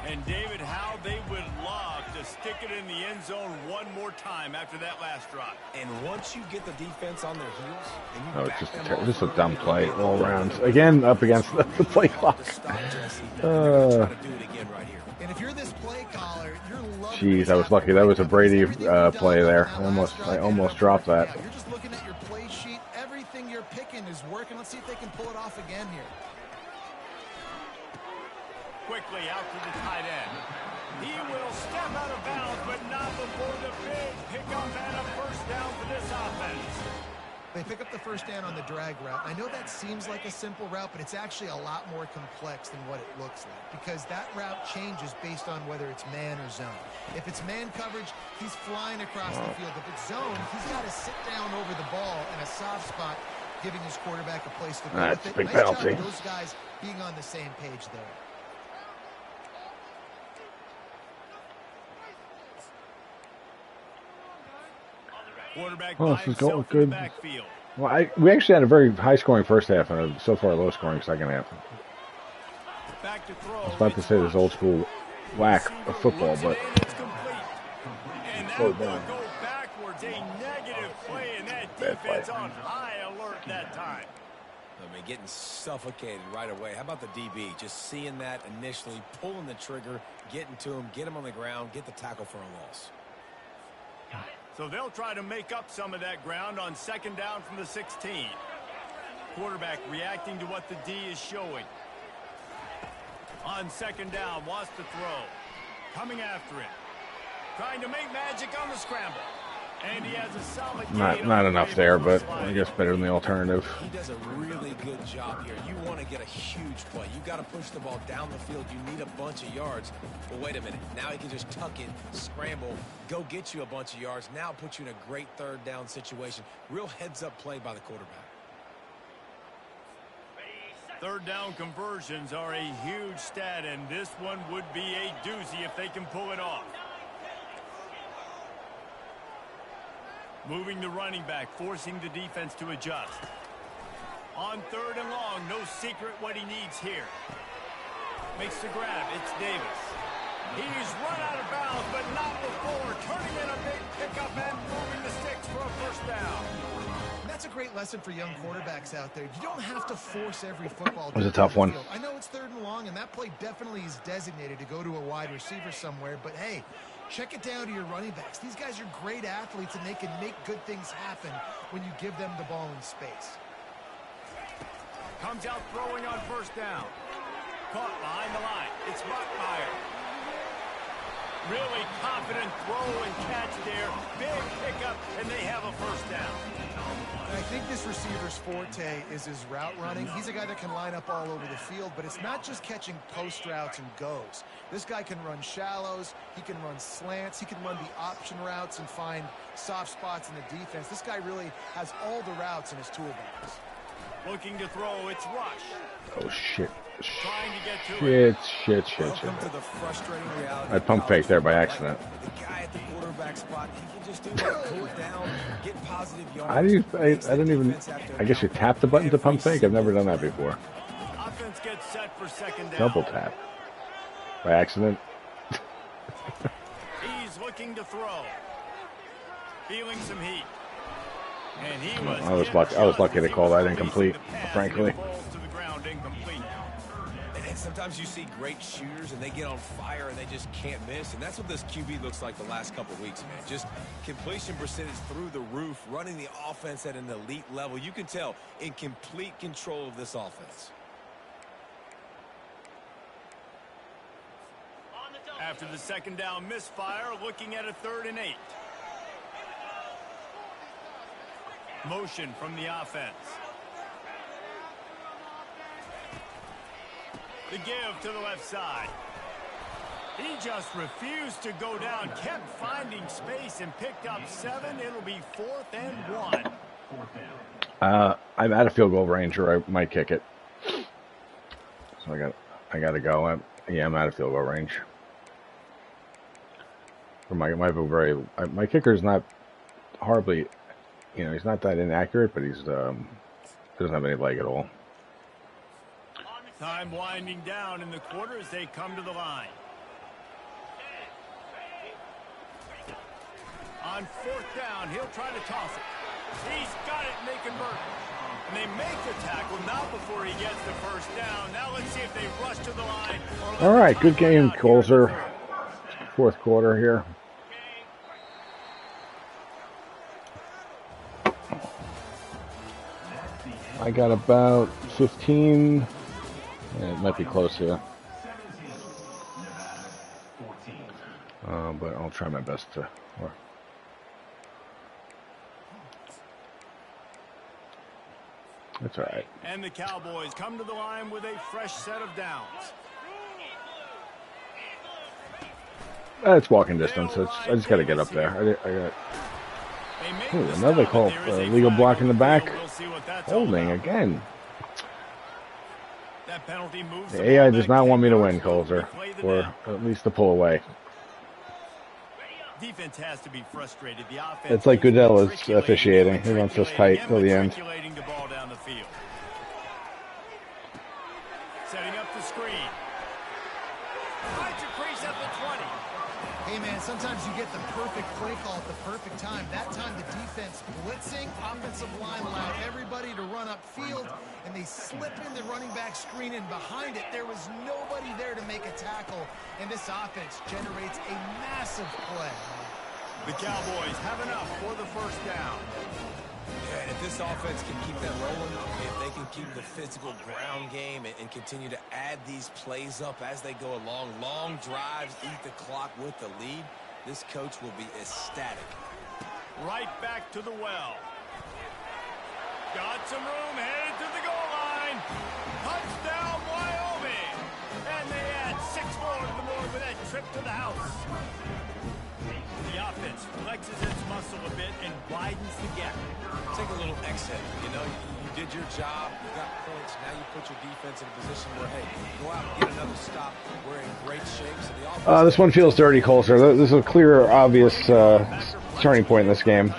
[SPEAKER 2] And David, how they would love to stick it in the end zone one more time after that last drop.
[SPEAKER 4] And once you get the defense on their heels, and you
[SPEAKER 1] Oh, it's
[SPEAKER 4] back
[SPEAKER 1] just
[SPEAKER 4] them
[SPEAKER 1] a,
[SPEAKER 4] off
[SPEAKER 1] just a
[SPEAKER 4] early,
[SPEAKER 1] dumb
[SPEAKER 4] you'll
[SPEAKER 1] play
[SPEAKER 4] be able
[SPEAKER 1] all
[SPEAKER 4] to
[SPEAKER 1] around.
[SPEAKER 4] really
[SPEAKER 1] Again, up
[SPEAKER 4] really
[SPEAKER 1] against the play
[SPEAKER 4] hard
[SPEAKER 1] clock.
[SPEAKER 4] to stop Jesse. And they're going to try to do it again right here.
[SPEAKER 3] And if you're this play caller, you're loving
[SPEAKER 1] Jeez,
[SPEAKER 3] what's
[SPEAKER 1] I was lucky.
[SPEAKER 3] happening
[SPEAKER 1] That
[SPEAKER 3] right
[SPEAKER 1] was a
[SPEAKER 3] now because
[SPEAKER 1] Brady
[SPEAKER 3] everything you've done
[SPEAKER 1] play
[SPEAKER 3] on
[SPEAKER 1] there.
[SPEAKER 3] that last
[SPEAKER 1] I
[SPEAKER 3] drive
[SPEAKER 1] almost
[SPEAKER 3] ended up
[SPEAKER 1] dropped
[SPEAKER 3] working
[SPEAKER 1] that.
[SPEAKER 3] out. You're just looking at your play sheet. Everything you're picking is working. Let's see if they can pull it off again here.
[SPEAKER 2] Quickly out to the tight end. He will step out of bounds, but not before the big pickup and a first down for this offense.
[SPEAKER 3] They pick up the first down on the drag route. I know that seems like a simple route, but it's actually a lot more complex than what it looks like because that route changes based on whether it's man or zone. If it's man coverage, he's flying across the field. If it's zone, he's got to sit down over the ball in a soft spot, giving his quarterback a place to go
[SPEAKER 1] That's
[SPEAKER 3] with
[SPEAKER 1] a
[SPEAKER 3] it.
[SPEAKER 1] big
[SPEAKER 3] Nice job
[SPEAKER 1] penalty.
[SPEAKER 3] of those guys being on the same page there.
[SPEAKER 2] Quarterback
[SPEAKER 1] Oh,
[SPEAKER 2] by
[SPEAKER 1] this is going
[SPEAKER 2] himself in the
[SPEAKER 1] good.
[SPEAKER 2] backfield.
[SPEAKER 1] Well, we actually had a very high-scoring first half and a so far low-scoring second half.
[SPEAKER 2] Back to throw.
[SPEAKER 1] I was about to say this old school whack of football, but
[SPEAKER 2] It's complete. And that
[SPEAKER 1] slow
[SPEAKER 2] will
[SPEAKER 1] down.
[SPEAKER 2] go backwards. A negative play, and that
[SPEAKER 1] Bad play.
[SPEAKER 2] defense on high alert that time.
[SPEAKER 4] I mean, getting suffocated right away. How about the DB? Just seeing that initially, pulling the trigger, getting to him, get him on the ground, get the tackle for a loss.
[SPEAKER 2] So they'll try to make up some of that ground on second down from the 16. Quarterback reacting to what the D is showing. On second down, wants to throw. Coming after it. Trying to make magic on the scramble. And he has a solid gain
[SPEAKER 1] not
[SPEAKER 2] on the
[SPEAKER 1] enough
[SPEAKER 2] way
[SPEAKER 1] there,
[SPEAKER 2] for
[SPEAKER 1] but
[SPEAKER 2] a slide.
[SPEAKER 1] I guess better than the alternative.
[SPEAKER 4] He does a really good job here. You want to get a huge play. You got to push the ball down the field. You need a bunch of yards. But wait a minute. Now he can just tuck it, scramble, go get you a bunch of yards. Now put you in a great third down situation. Real heads-up play by the quarterback.
[SPEAKER 2] Third down conversions are a huge stat, and this one would be a doozy if they can pull it off. Moving the running back, forcing the defense to adjust. On third and long, no secret what he needs here. Makes the grab, it's Davis. He's run out of bounds, but not before turning in a big pickup and moving the sticks for a first down.
[SPEAKER 3] And that's a great lesson for young quarterbacks out there. You don't have to force every football.
[SPEAKER 1] It was a
[SPEAKER 3] down
[SPEAKER 1] tough
[SPEAKER 3] the
[SPEAKER 1] one.
[SPEAKER 3] field. I know it's third and long, and that play definitely is designated to go to a wide receiver somewhere, but hey, check it down to your running backs. These guys are great athletes, and they can make good things happen when you give them the ball in space.
[SPEAKER 2] Comes out throwing on first down. Caught behind the line. It's Buckmeyer. Really confident throw and catch there. Big pickup, and they have a first down.
[SPEAKER 3] And I think this receiver's forte is his route running. He's a guy that can line up all over the field, but it's not just catching post routes and goes. This guy can run shallows, he can run slants, he can run the option routes and find soft spots in the defense. This guy really has all the routes in his toolbox.
[SPEAKER 2] Looking to throw, it's Rush.
[SPEAKER 1] Oh shit!
[SPEAKER 2] Trying to get to it.
[SPEAKER 1] Shit!
[SPEAKER 4] Welcome to the frustrating reality.
[SPEAKER 1] I pump faked there by accident.
[SPEAKER 4] The guy at the quarterback spot, he can just do that, pull it down, get positive yards.
[SPEAKER 1] I didn't even. I guess you tap the button to pump fake. I've never done that before.
[SPEAKER 2] Offense gets set for second down.
[SPEAKER 1] Double tap by accident.
[SPEAKER 2] He's looking to throw. Feeling some heat. And he
[SPEAKER 1] I was lucky to call that incomplete, frankly.
[SPEAKER 4] And sometimes you see great shooters and they get on fire and they just can't miss. And that's what this QB looks like the last couple of weeks, man. Just completion percentage through the roof, running the offense at an elite level. You can tell in complete control of this offense.
[SPEAKER 2] After the second down misfire, looking at a 3rd and 8. Motion from the offense. The give to the left side. He just refused to go down, kept finding space and picked up 7. It'll be 4th and 1.
[SPEAKER 1] I'm at a field goal range, or I might kick it. So I got to go. I'm out of field goal range. For my kicker's not horribly. He's not that inaccurate, but he's doesn't have any leg at all.
[SPEAKER 2] Time winding down in the quarter as they come to the line. On fourth down, he'll try to toss it. He's got it, and they convert. And they make the tackle, not before he gets the first down. Now let's see if they rush to the line.
[SPEAKER 1] All right, good game, Colzer. Fourth quarter here. I got about 15. Yeah, it might be close here. But I'll try my best to. That's all right.
[SPEAKER 2] And the Cowboys come to the line with a fresh set of downs.
[SPEAKER 1] It's walking distance. I just got to get up there. I got. Ooh, another call. Legal block in the back. Holding again. The AI does not want me to win, Colzer, or at least to pull away.
[SPEAKER 2] Defense has to be frustrated. The offense
[SPEAKER 1] it's like Goodell is officiating. He wants us tight till the end.
[SPEAKER 2] The ball down the field. Setting up the screen. Finds a crease at the 20.
[SPEAKER 3] Hey, man, sometimes you get the perfect play call at the perfect time. That time the defense blitzing, offensive line allowed everybody to run upfield, and they slip in the running back screen, and behind it there was nobody there to make a tackle, and this offense generates a massive play.
[SPEAKER 2] The Cowboys have enough for the first down.
[SPEAKER 4] Yeah, and if this offense can keep that rolling, if they can keep the physical ground game and continue to add these plays up as they go along, long drives, eat the clock with the lead, this coach will be ecstatic.
[SPEAKER 2] Right back to the well. Got some room, headed to the goal line. Touchdown, Wyoming. And they add 6 more to the board with that trip to the house. The offense flexes its muscle a bit and widens the gap.
[SPEAKER 4] Take a little exit. You know, you did your job. You got points. Now you put your defense in a position where, hey, go out and get another stop. We're in great shape. So the offense
[SPEAKER 1] this one feels dirty, Colzer. This is a clear, obvious turning point in this game.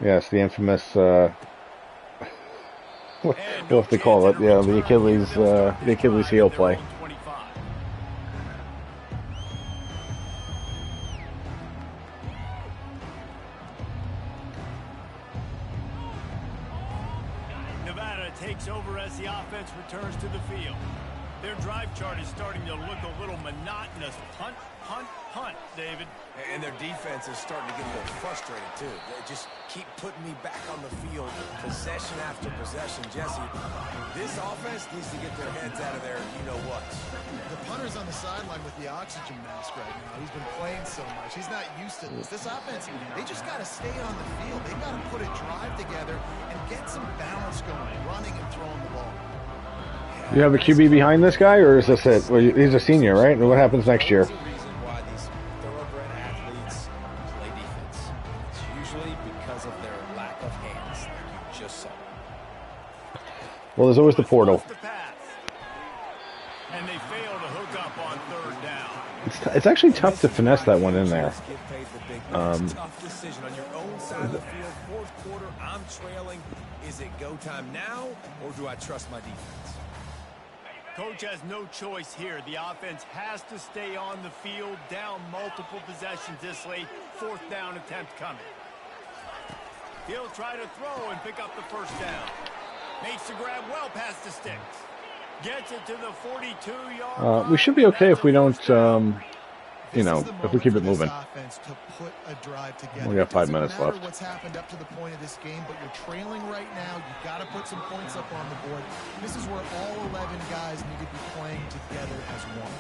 [SPEAKER 1] Yes, the infamous, what do they call it? Yeah, the Achilles heel play.
[SPEAKER 2] Nevada takes over as the offense returns to the field. Their drive chart is starting to look a little monotonous. Punt, punt, punt, David.
[SPEAKER 4] And their defense is starting to get a little frustrated, too. They just keep putting me back on the field, possession after possession. Jesse, this offense needs to get their heads out of their you-know-what.
[SPEAKER 3] The punter's on the sideline with the oxygen mask right now. He's been playing so much. He's not used to this. This offense, they just got to stay on the field. They've got to put a drive together and get some balance going, running and throwing the ball.
[SPEAKER 1] You have a QB behind this guy, or is this it? Well, he's a senior, right? And what happens next year?
[SPEAKER 4] There's a reason why these thoroughbred athletes play defense. It's usually because of their lack of hands, like you just saw.
[SPEAKER 1] Well, there's always the portal.
[SPEAKER 2] And they fail to hook up on third down.
[SPEAKER 1] It's actually tough to finesse that one in there.
[SPEAKER 4] Tough decision on your own side of the field. Fourth quarter, I'm trailing. Is it go time now, or do I trust my defense?
[SPEAKER 2] Coach has no choice here. The offense has to stay on the field, down multiple possessions this late. Fourth down attempt coming. He'll try to throw and pick up the first down. Makes the grab well past the sticks. Gets it to the 42-yard.
[SPEAKER 1] We should be okay if we don't, if we keep it moving. We got 5 minutes left.
[SPEAKER 3] What's happened up to the point of this game, but you're trailing right now. You've got to put some points up on the board. This is where all 11 guys need to be playing together as one.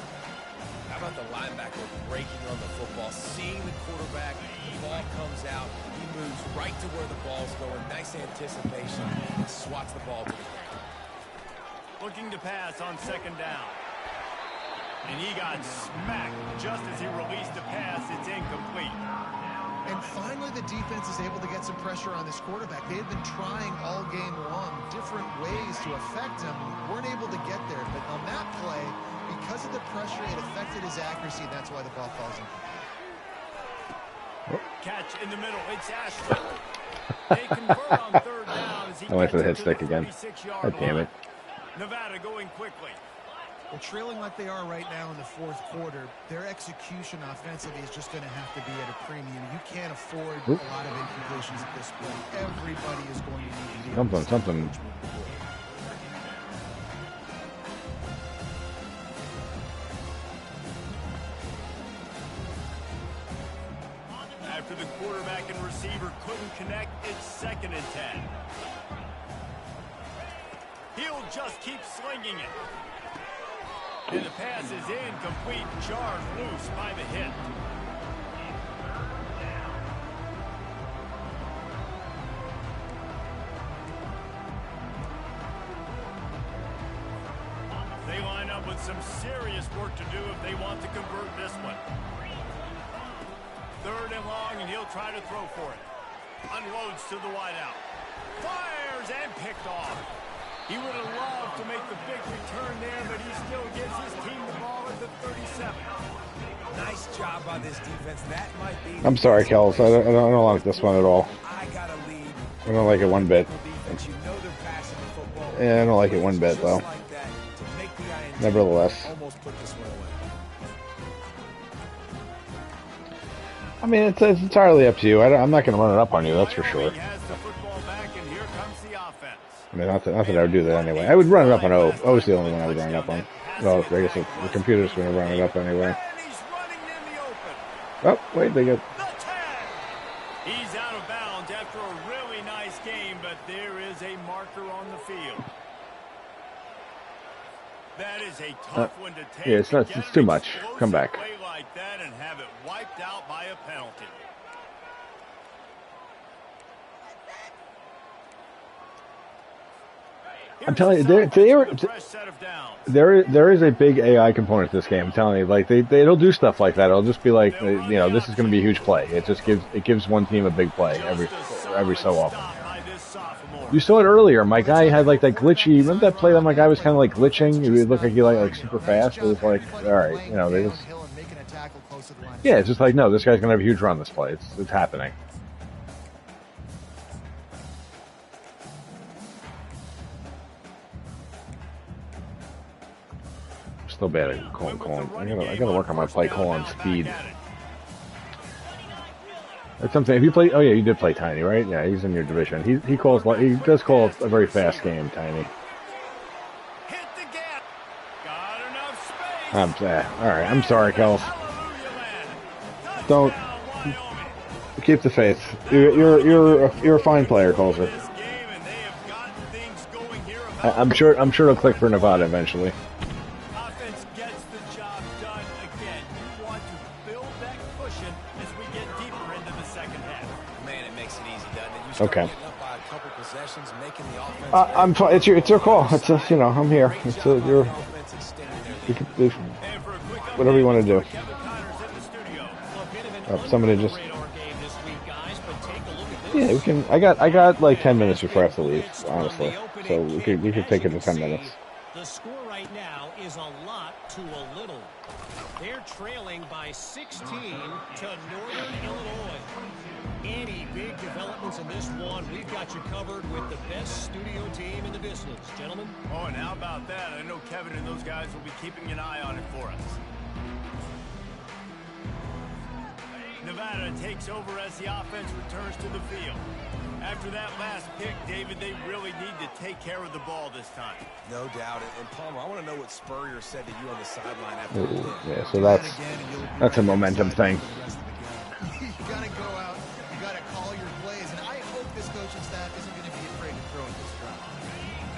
[SPEAKER 4] How about the linebacker breaking on the football, seeing the quarterback, the ball comes out, he moves right to where the ball's going, nice anticipation, and swats the ball to the ground.
[SPEAKER 2] Looking to pass on second down. And he got smacked just as he released the pass. It's incomplete.
[SPEAKER 3] And finally, the defense is able to get some pressure on this quarterback. They had been trying all game long different ways to affect him. Weren't able to get there. But on that play, because of the pressure, it affected his accuracy, and that's why the ball falls in.
[SPEAKER 2] Catch in the middle. It's Ashley. They convert on third down as he
[SPEAKER 1] I went for the hit
[SPEAKER 2] gets
[SPEAKER 1] stick
[SPEAKER 2] to
[SPEAKER 1] again.
[SPEAKER 2] 36-yard
[SPEAKER 1] God damn it.
[SPEAKER 2] line. Nevada going quickly.
[SPEAKER 3] Well, trailing like they are right now in the fourth quarter, their execution offensively is just going to have to be at a premium. You can't afford a lot of incompletions at this point. Everybody is going to need to be
[SPEAKER 1] something.
[SPEAKER 2] After the quarterback and receiver couldn't connect, it's 2nd and 10. He'll just keep slinging it. And the pass is incomplete, jarred loose by the hit. They line up with some serious work to do if they want to convert this one. 3rd and long, and he'll try to throw for it. Unloads to the wideout. Fires and picked off. He would have loved to make the big return there, but he still gives his team the ball at the 37.
[SPEAKER 4] Nice job by this defense. That might be...
[SPEAKER 1] I'm sorry, Kels. I don't like this one at all.
[SPEAKER 4] I got a lead.
[SPEAKER 1] I don't like it one bit.
[SPEAKER 4] You know they're passing the football.
[SPEAKER 1] Yeah, I don't like it one bit, though.
[SPEAKER 4] Like that, to make the INT,
[SPEAKER 1] Nevertheless.
[SPEAKER 4] almost put this one away.
[SPEAKER 1] I mean, it's entirely up to you. I'm not going to run it up on you, that's for sure. I mean, not that I would do that anyway. I would run it up on O. O's the only one I would run it up on. No, I guess the computer's going to run it up anyway. Oh, wait, they get...
[SPEAKER 2] He's out of bounds after a really nice game, but there is a marker on the field. That is a tough one to take.
[SPEAKER 1] Yeah, it's too much. Come back.
[SPEAKER 2] Play like that and have it wiped out by a penalty.
[SPEAKER 1] I'm telling you, there is a big AI component to this game. I'm telling you, like they'll do stuff like that. It'll just be like, this is going to be a huge play. It gives one team a big play every so often. You saw it earlier. My guy had like that glitchy. Remember that play that my guy was kind of like glitching? It looked like he like super fast. It was like, all right, they just. Yeah, it's just like, no, this guy's going to have a huge run this play. It's happening. Still bad at calling. I gotta work on my play calling speed. That's something. If you play, oh yeah, you did play Tiny, right? Yeah, he's in your division. He does call a very fast game, Tiny. All right. I'm sorry, Kels. Don't keep the faith. You're a fine player, Colzer. I'm sure it'll click for Nevada eventually. Okay. I'm fine. It's your call. It's I'm here. It's whatever you want to do. Somebody just. Yeah, we can. I got like 10 minutes before I have to leave. Honestly, so we could take it to 10 minutes.
[SPEAKER 6] The score right now is a lot to a little. They're trailing by 16 to Northern Illinois. Any big developments in this one, we've got you covered with the best studio team in the business, gentlemen.
[SPEAKER 2] Oh, and how about that? I know Kevin and those guys will be keeping an eye on it for us. Nevada takes over as the offense returns to the field. After that last pick, David, they really need to take care of the ball this time.
[SPEAKER 4] No doubt. And Palmer, I want to know what Spurrier said to you on the sideline after the game.
[SPEAKER 1] Yeah, so that's a momentum thing.
[SPEAKER 3] You got to go out. You got to call your plays. And I hope this coaching staff isn't going to be afraid to throw at this drive.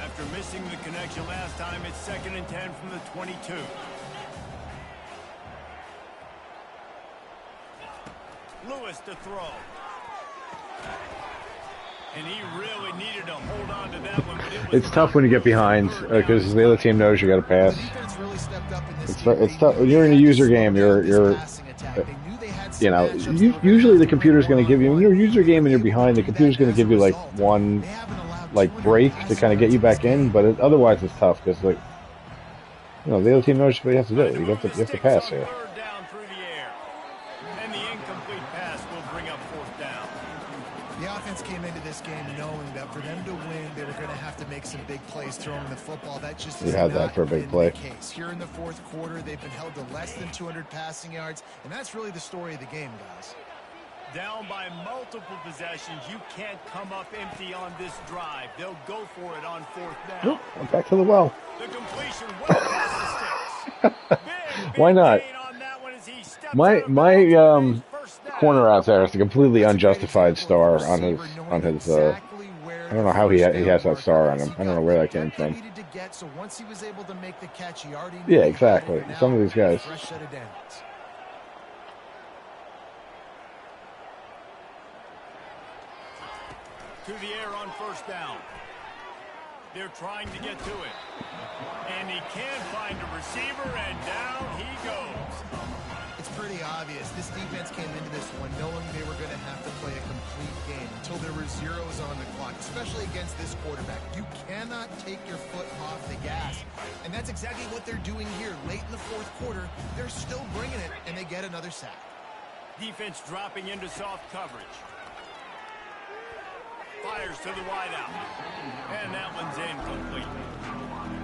[SPEAKER 2] After missing the connection last time, it's 2nd and 10 from the 22. Lewis to throw. And he really needed to hold on to that one. But
[SPEAKER 1] it's tough when you get behind because the other team knows you got to pass. It's tough. You're in a user game. Usually the computer's going to give you, when you're a user game and you're behind, the computer's going to give you like one break to kind of get you back in. But otherwise, it's tough because the other team knows what you have to do. You have to pass here.
[SPEAKER 3] The offense came into this this game knowing that for them to win, they were going to have to make some big plays throwing the football. That just
[SPEAKER 1] You had that for a big play.
[SPEAKER 3] The case. Here in the fourth quarter, they've been held to less than 200 passing yards, and that's really the story of the game, guys.
[SPEAKER 2] Down by multiple possessions, you can't come up empty on this drive. They'll go for it on fourth down.
[SPEAKER 1] Oh, back to the well.
[SPEAKER 2] The completion well past the sticks. Big
[SPEAKER 1] Why not?
[SPEAKER 2] gain on that one as he steps
[SPEAKER 1] My
[SPEAKER 2] out of bounds for first down.
[SPEAKER 1] corner out there is a completely unjustified star on his I don't know how he has that star on him. I don't know where that came from. Yeah, exactly. Some of these guys.
[SPEAKER 2] To the air on first down. They're trying to get to it. And he can't find a receiver, and down he goes.
[SPEAKER 3] It's pretty obvious. This defense came into this one knowing they were going to have to play a complete game until there were zeros on the clock, especially against this quarterback. You cannot take your foot off the gas. And that's exactly what they're doing here. Late in the fourth quarter, they're still bringing it, and they get another sack.
[SPEAKER 2] Defense dropping into soft coverage. Fires to the wideout. And that one's incomplete.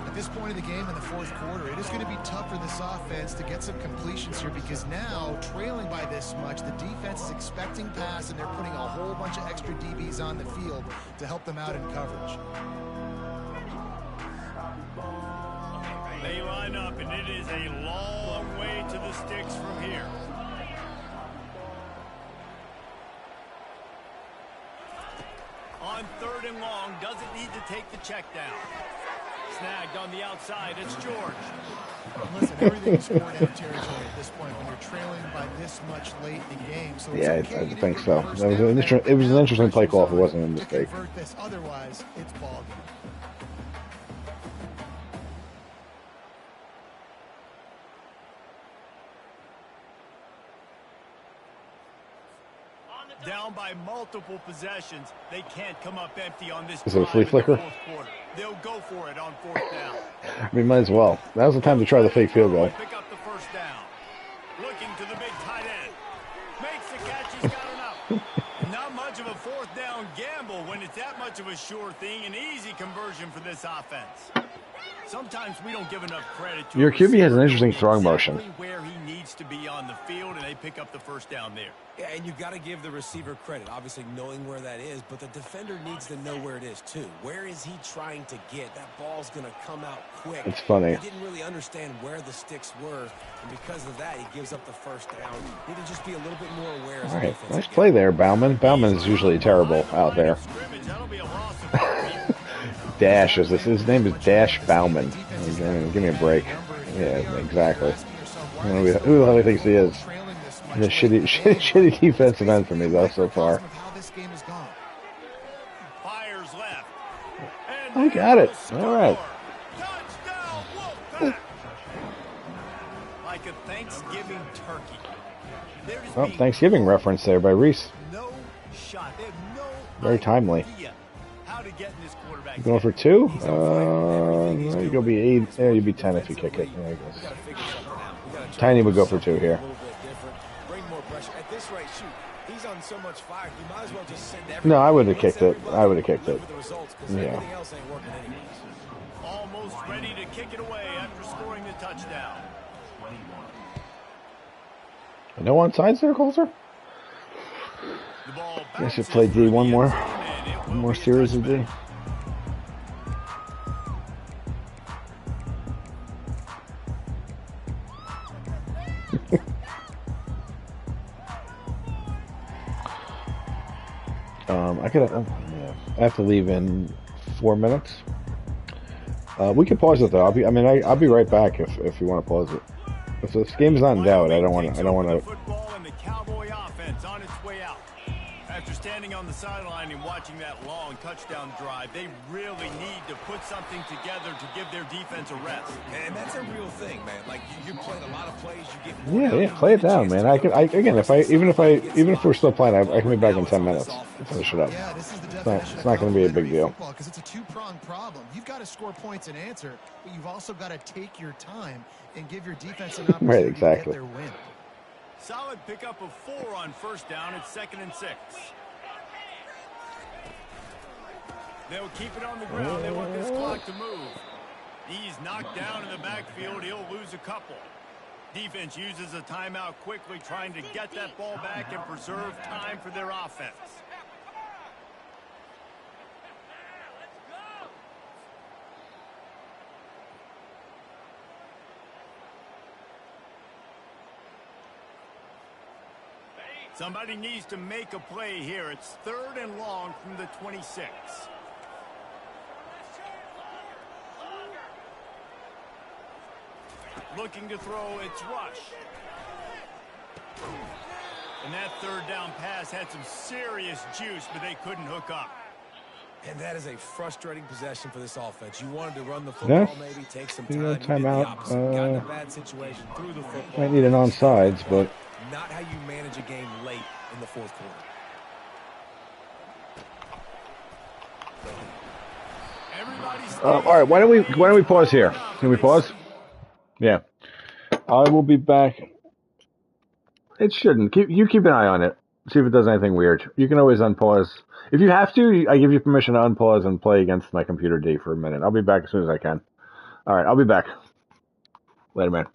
[SPEAKER 3] At this point of the game in the fourth quarter, it is going to be tough for this offense to get some completions here because now, trailing by this much, the defense is expecting pass, and they're putting a whole bunch of extra DBs on the field to help them out in coverage.
[SPEAKER 2] They line up, and it is a long way to the sticks from here. On third and long, doesn't need to take the check down. Snagged on the outside, it's George.
[SPEAKER 3] Listen, everything's scored out territory at this point when you're trailing by this much late in the game. So
[SPEAKER 1] Yeah, I think so. It was an interesting play call if it wasn't a mistake.
[SPEAKER 3] Otherwise, it's ball game.
[SPEAKER 2] Down by multiple possessions. They can't come up empty on this.
[SPEAKER 1] Is it a flea flicker?
[SPEAKER 2] They'll go for it on fourth down.
[SPEAKER 1] I mean, might as well. Now's the time to try the fake field goal.
[SPEAKER 2] Pick up the first down. Looking to the big tight end. Makes the catch. He's got enough. Not much of a fourth down gamble when it's that much of a sure thing. An easy conversion for this offense. Sometimes we don't give enough credit to
[SPEAKER 1] your QB has an interesting throwing motion.
[SPEAKER 2] Where he needs to be on the field, and they pick up the first down there.
[SPEAKER 4] Yeah, and you got to give the receiver credit, obviously knowing where that is, but the defender needs to know where it is too. Where is he trying to get? That ball's going to come out quick.
[SPEAKER 1] It's funny.
[SPEAKER 4] He didn't really understand where the sticks were, and because of that, he gives up the first down. He need to just be a little bit more aware.
[SPEAKER 1] All right, nice play there, Bauman. Bauman is usually terrible out there. Dash, is this? His name is Dash Bauman. Give me a break. Yeah, exactly. Who the hell do he thinks he is? The shitty defensive end for me though so far. I got it. All right.
[SPEAKER 2] Like a Thanksgiving turkey.
[SPEAKER 1] Oh, Thanksgiving reference there by Reese.
[SPEAKER 2] No shot.
[SPEAKER 1] Very timely.
[SPEAKER 2] How to get in this quarterback.
[SPEAKER 1] Going for two? You go be 8. Yeah, you'd be 10 if you kick it. Yeah, I guess. Tiny would go for 2 here. No, I would have kicked it. I would have kicked it. Yeah.
[SPEAKER 2] Almost ready to kick it away after scoring the touchdown.
[SPEAKER 1] No onside circles, sir? I should play D one more series of D. I have to leave in 4 minutes. We can pause it though. I'll be right back if you want to pause it. If this game's not in doubt, I don't want to.
[SPEAKER 2] Football and the Cowboy offense on its way out. After standing on the sideline and watching that long touchdown drive, they really need to put something together to give their defense a rest.
[SPEAKER 4] And that's a real thing, man. Like you played a lot of plays, you get
[SPEAKER 1] Yeah, play it down, man. Even if we're still playing, I can be back in 10 minutes to finish it up.
[SPEAKER 3] Yeah, this is the
[SPEAKER 1] It's not going to be a big deal.
[SPEAKER 3] Because it's a two-pronged problem. You've got to score points and answer, but you've also got to take your time and give your defense an opportunity to get their win.
[SPEAKER 2] Solid pickup of 4 on first down. It's 2nd and 6. They'll keep it on the ground. They want this clock to move. He's knocked down in the backfield. He'll lose a couple. Defense uses a timeout quickly, trying to get that ball back and preserve time for their offense. Somebody needs to make a play here. It's 3rd and long from the 26. Looking to throw, it's Rush. And that 3rd down pass had some serious juice, but they couldn't hook up.
[SPEAKER 4] And that is a frustrating possession for this offense. You wanted to run the football, maybe take some time. You did the opposite. Got in a bad situation, threw the football.
[SPEAKER 1] Might need an onside, but
[SPEAKER 4] not how you manage a game late in the 4th quarter.
[SPEAKER 1] All right, why don't we pause here? Can we pause? Yeah, I will be back. It shouldn't. You keep an eye on it. See if it does anything weird. You can always unpause if you have to. I give you permission to unpause and play against my computer D for a minute. I'll be back as soon as I can. All right, I'll be back. Later, man.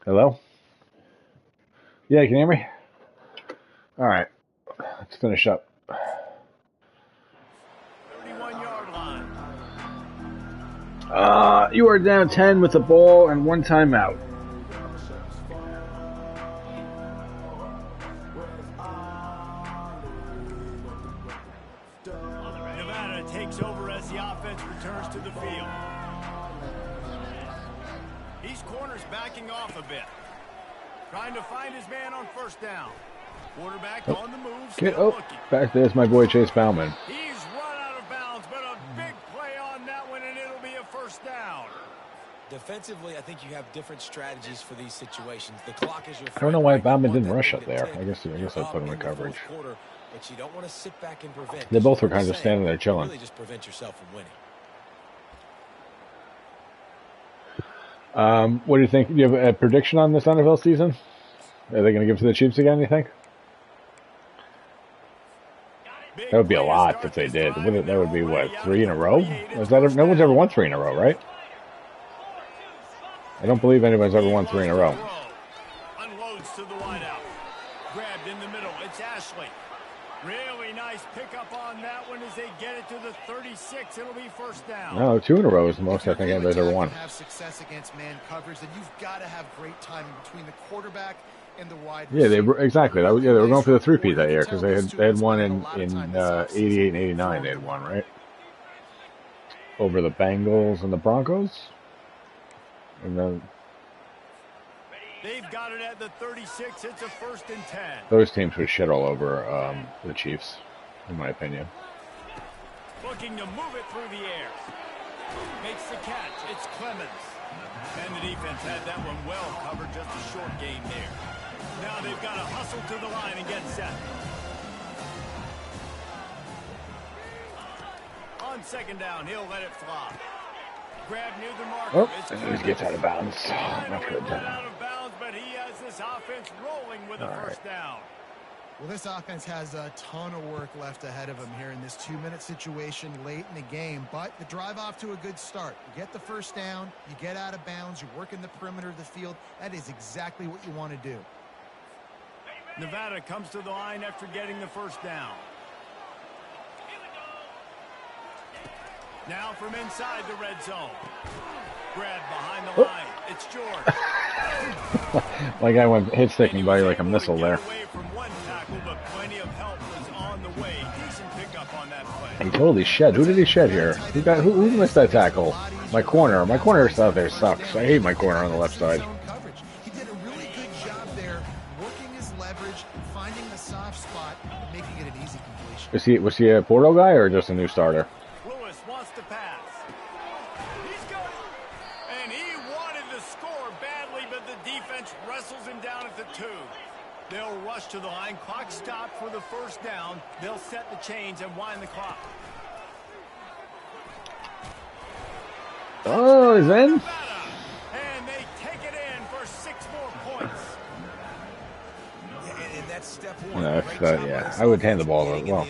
[SPEAKER 1] Hello? Yeah, can you hear me? All right. Let's finish up.
[SPEAKER 2] 31-yard line.
[SPEAKER 1] You are down 10 with the ball and one timeout.
[SPEAKER 2] Nevada takes over as the offense returns to the field. These corners backing off a bit. Trying to find his man on first down. Quarterback on the move, still looking.
[SPEAKER 1] Back there's my boy Chase Bauman.
[SPEAKER 2] He's run out of bounds, but a big play on that one, and it'll be a first down.
[SPEAKER 4] Defensively, I think you have different strategies for these situations. The clock is your friend.
[SPEAKER 1] I don't know why
[SPEAKER 4] right?
[SPEAKER 1] Bauman
[SPEAKER 4] You want
[SPEAKER 1] didn't
[SPEAKER 4] that
[SPEAKER 1] rush
[SPEAKER 4] thing
[SPEAKER 1] up
[SPEAKER 4] to
[SPEAKER 1] there.
[SPEAKER 4] tick
[SPEAKER 1] I guess I put him in
[SPEAKER 4] the
[SPEAKER 1] coverage.
[SPEAKER 4] fourth quarter, but you don't want to sit back and prevent.
[SPEAKER 1] They both were
[SPEAKER 4] What we're
[SPEAKER 1] kind of
[SPEAKER 4] saying,
[SPEAKER 1] standing there chilling.
[SPEAKER 4] Really just prevent yourself from winning.
[SPEAKER 1] What do you think? Do you have a prediction on this NFL season? Are they going to give it to the Chiefs again, you think? That would be a lot if they did. That would be, what, 3 in a row? No one's ever won 3 in a row, right? I don't believe anybody's ever won 3 in a row.
[SPEAKER 2] Unloads to the wideout. Grabbed in the middle. It's Ashley. Really nice pickup on that one as they get it to the 36. It'll be first down.
[SPEAKER 1] No, 2 in a row is the most I think anybody's ever won.
[SPEAKER 3] Have success against man coverage, then you've got to have great timing between the quarterback and the wide
[SPEAKER 1] Yeah,
[SPEAKER 3] receiver.
[SPEAKER 1] exactly. They were going for the 3-peat that year because they had one in 88 and 89. They had one, right? Over the Bengals and the Broncos. And then
[SPEAKER 2] They've got it at the 36. It's a first and 10.
[SPEAKER 1] those teams would shit all over the Chiefs, in my opinion.
[SPEAKER 2] Looking to move it through the air. Makes the catch. It's Clemens. And the defense had that one well covered. Just a short game there. Now they've got to hustle to the line and get set. On second down, he'll let it fly. Grab near the marker.
[SPEAKER 1] Oh, and he gets out of bounds. Not good.
[SPEAKER 2] Out of bounds, but he has this offense rolling with a first down.
[SPEAKER 3] Well, this offense has a ton of work left ahead of them here in this 2-minute situation late in the game, but the drive off to a good start. You get the first down, you get out of bounds, you work in the perimeter of the field. That is exactly what you want to do.
[SPEAKER 2] Nevada comes to the line after getting the first down. Now from inside the red zone. Grab behind the line. It's George.
[SPEAKER 1] My guy went hit sticking by like a missile there. He totally shed. Who did he shed here? Who missed that tackle? My corner. My corner out there sucks. I hate my corner on the left side.
[SPEAKER 3] He did a really good job there, working his leverage, finding the soft spot, and making it an easy completion.
[SPEAKER 1] Was he a Porto guy or just a new starter?
[SPEAKER 2] Lewis wants to pass. He's got it. And he wanted to score badly, but the defense wrestles him down at the 2. They'll rush to the line. Clock stopped for the first down. They'll set the chains and wind the clock.
[SPEAKER 1] Oh, he's in?
[SPEAKER 2] And they take it in for 6 more points.
[SPEAKER 4] And that's step 1.
[SPEAKER 1] Yeah, I would hand the ball over. Well,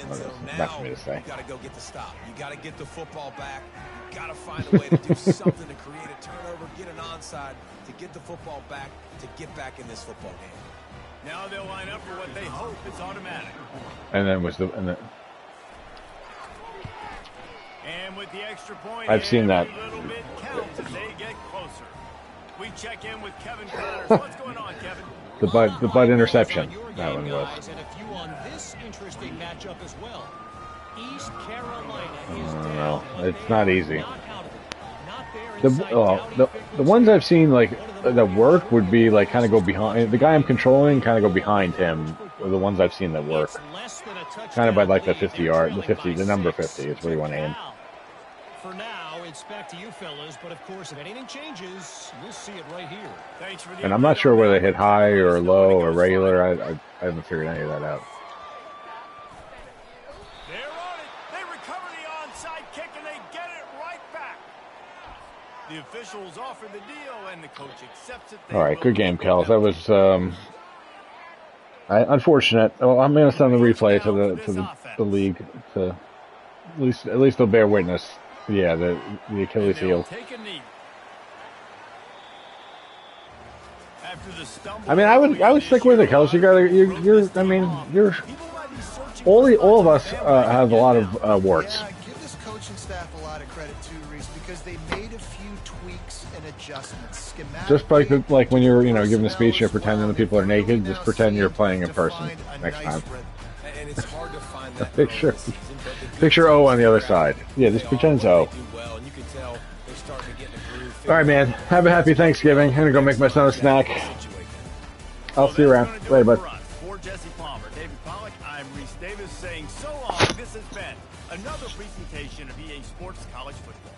[SPEAKER 1] that's for me to say.
[SPEAKER 4] You got to go get the stop. You got to get the football back. You got to find a way to do something to create a turnover, get an onside, to get the football back, to get back in this football game.
[SPEAKER 2] Now they'll line up for what they hope is automatic.
[SPEAKER 1] And then
[SPEAKER 2] And with the extra point,
[SPEAKER 1] I've seen that.
[SPEAKER 2] A little bit counts as they get closer. We check in with Kevin Connors. What's going on, Kevin?
[SPEAKER 1] The Bud interception. That one was.
[SPEAKER 6] And a few on this interesting matchup as well. East Carolina is down.
[SPEAKER 1] No, it's not easy.
[SPEAKER 6] Not out of it. Not there
[SPEAKER 1] The ones I've seen like that work would be like kind of go behind the guy I'm controlling, kind of go behind him. Are the ones I've seen that work. Kind of by like the 50-yard, the number 50 is where you want to aim.
[SPEAKER 6] For now, it's back to you fellas, but of course, if anything changes, we'll see it right here.
[SPEAKER 2] Thanks for the
[SPEAKER 1] And I'm not sure whether they hit high or low or regular. I haven't figured any of that out.
[SPEAKER 2] They're on it. They recover the onside kick and they get it right back. The officials offer the deal and the coach accepts it.
[SPEAKER 1] All right, good game, Kels. That was unfortunate. Well, I'm going to send the replay to the league to at least they'll bear witness. Yeah, the Achilles heel.
[SPEAKER 2] Take a knee. After the stumble
[SPEAKER 1] I mean, I would stick with it, Kels. I mean, you're all of us have a lot of warts.
[SPEAKER 3] Yeah, give this coaching staff a lot of credit too, Reese, because they made a few tweaks and adjustments.
[SPEAKER 1] Just like when you're giving a speech, you're pretending the people are naked. Just pretend you're playing in person next time.
[SPEAKER 4] And it's hard to find that
[SPEAKER 1] Picture O on the other side. Yeah, just pretend O. All right, man. Have a happy Thanksgiving. I'm gonna go make my son a snack. I'll see you around. Later, bud.
[SPEAKER 2] For Jesse Palmer, David Pollack, I'm Reese Davis saying so long. This has been another presentation of EA Sports College Football.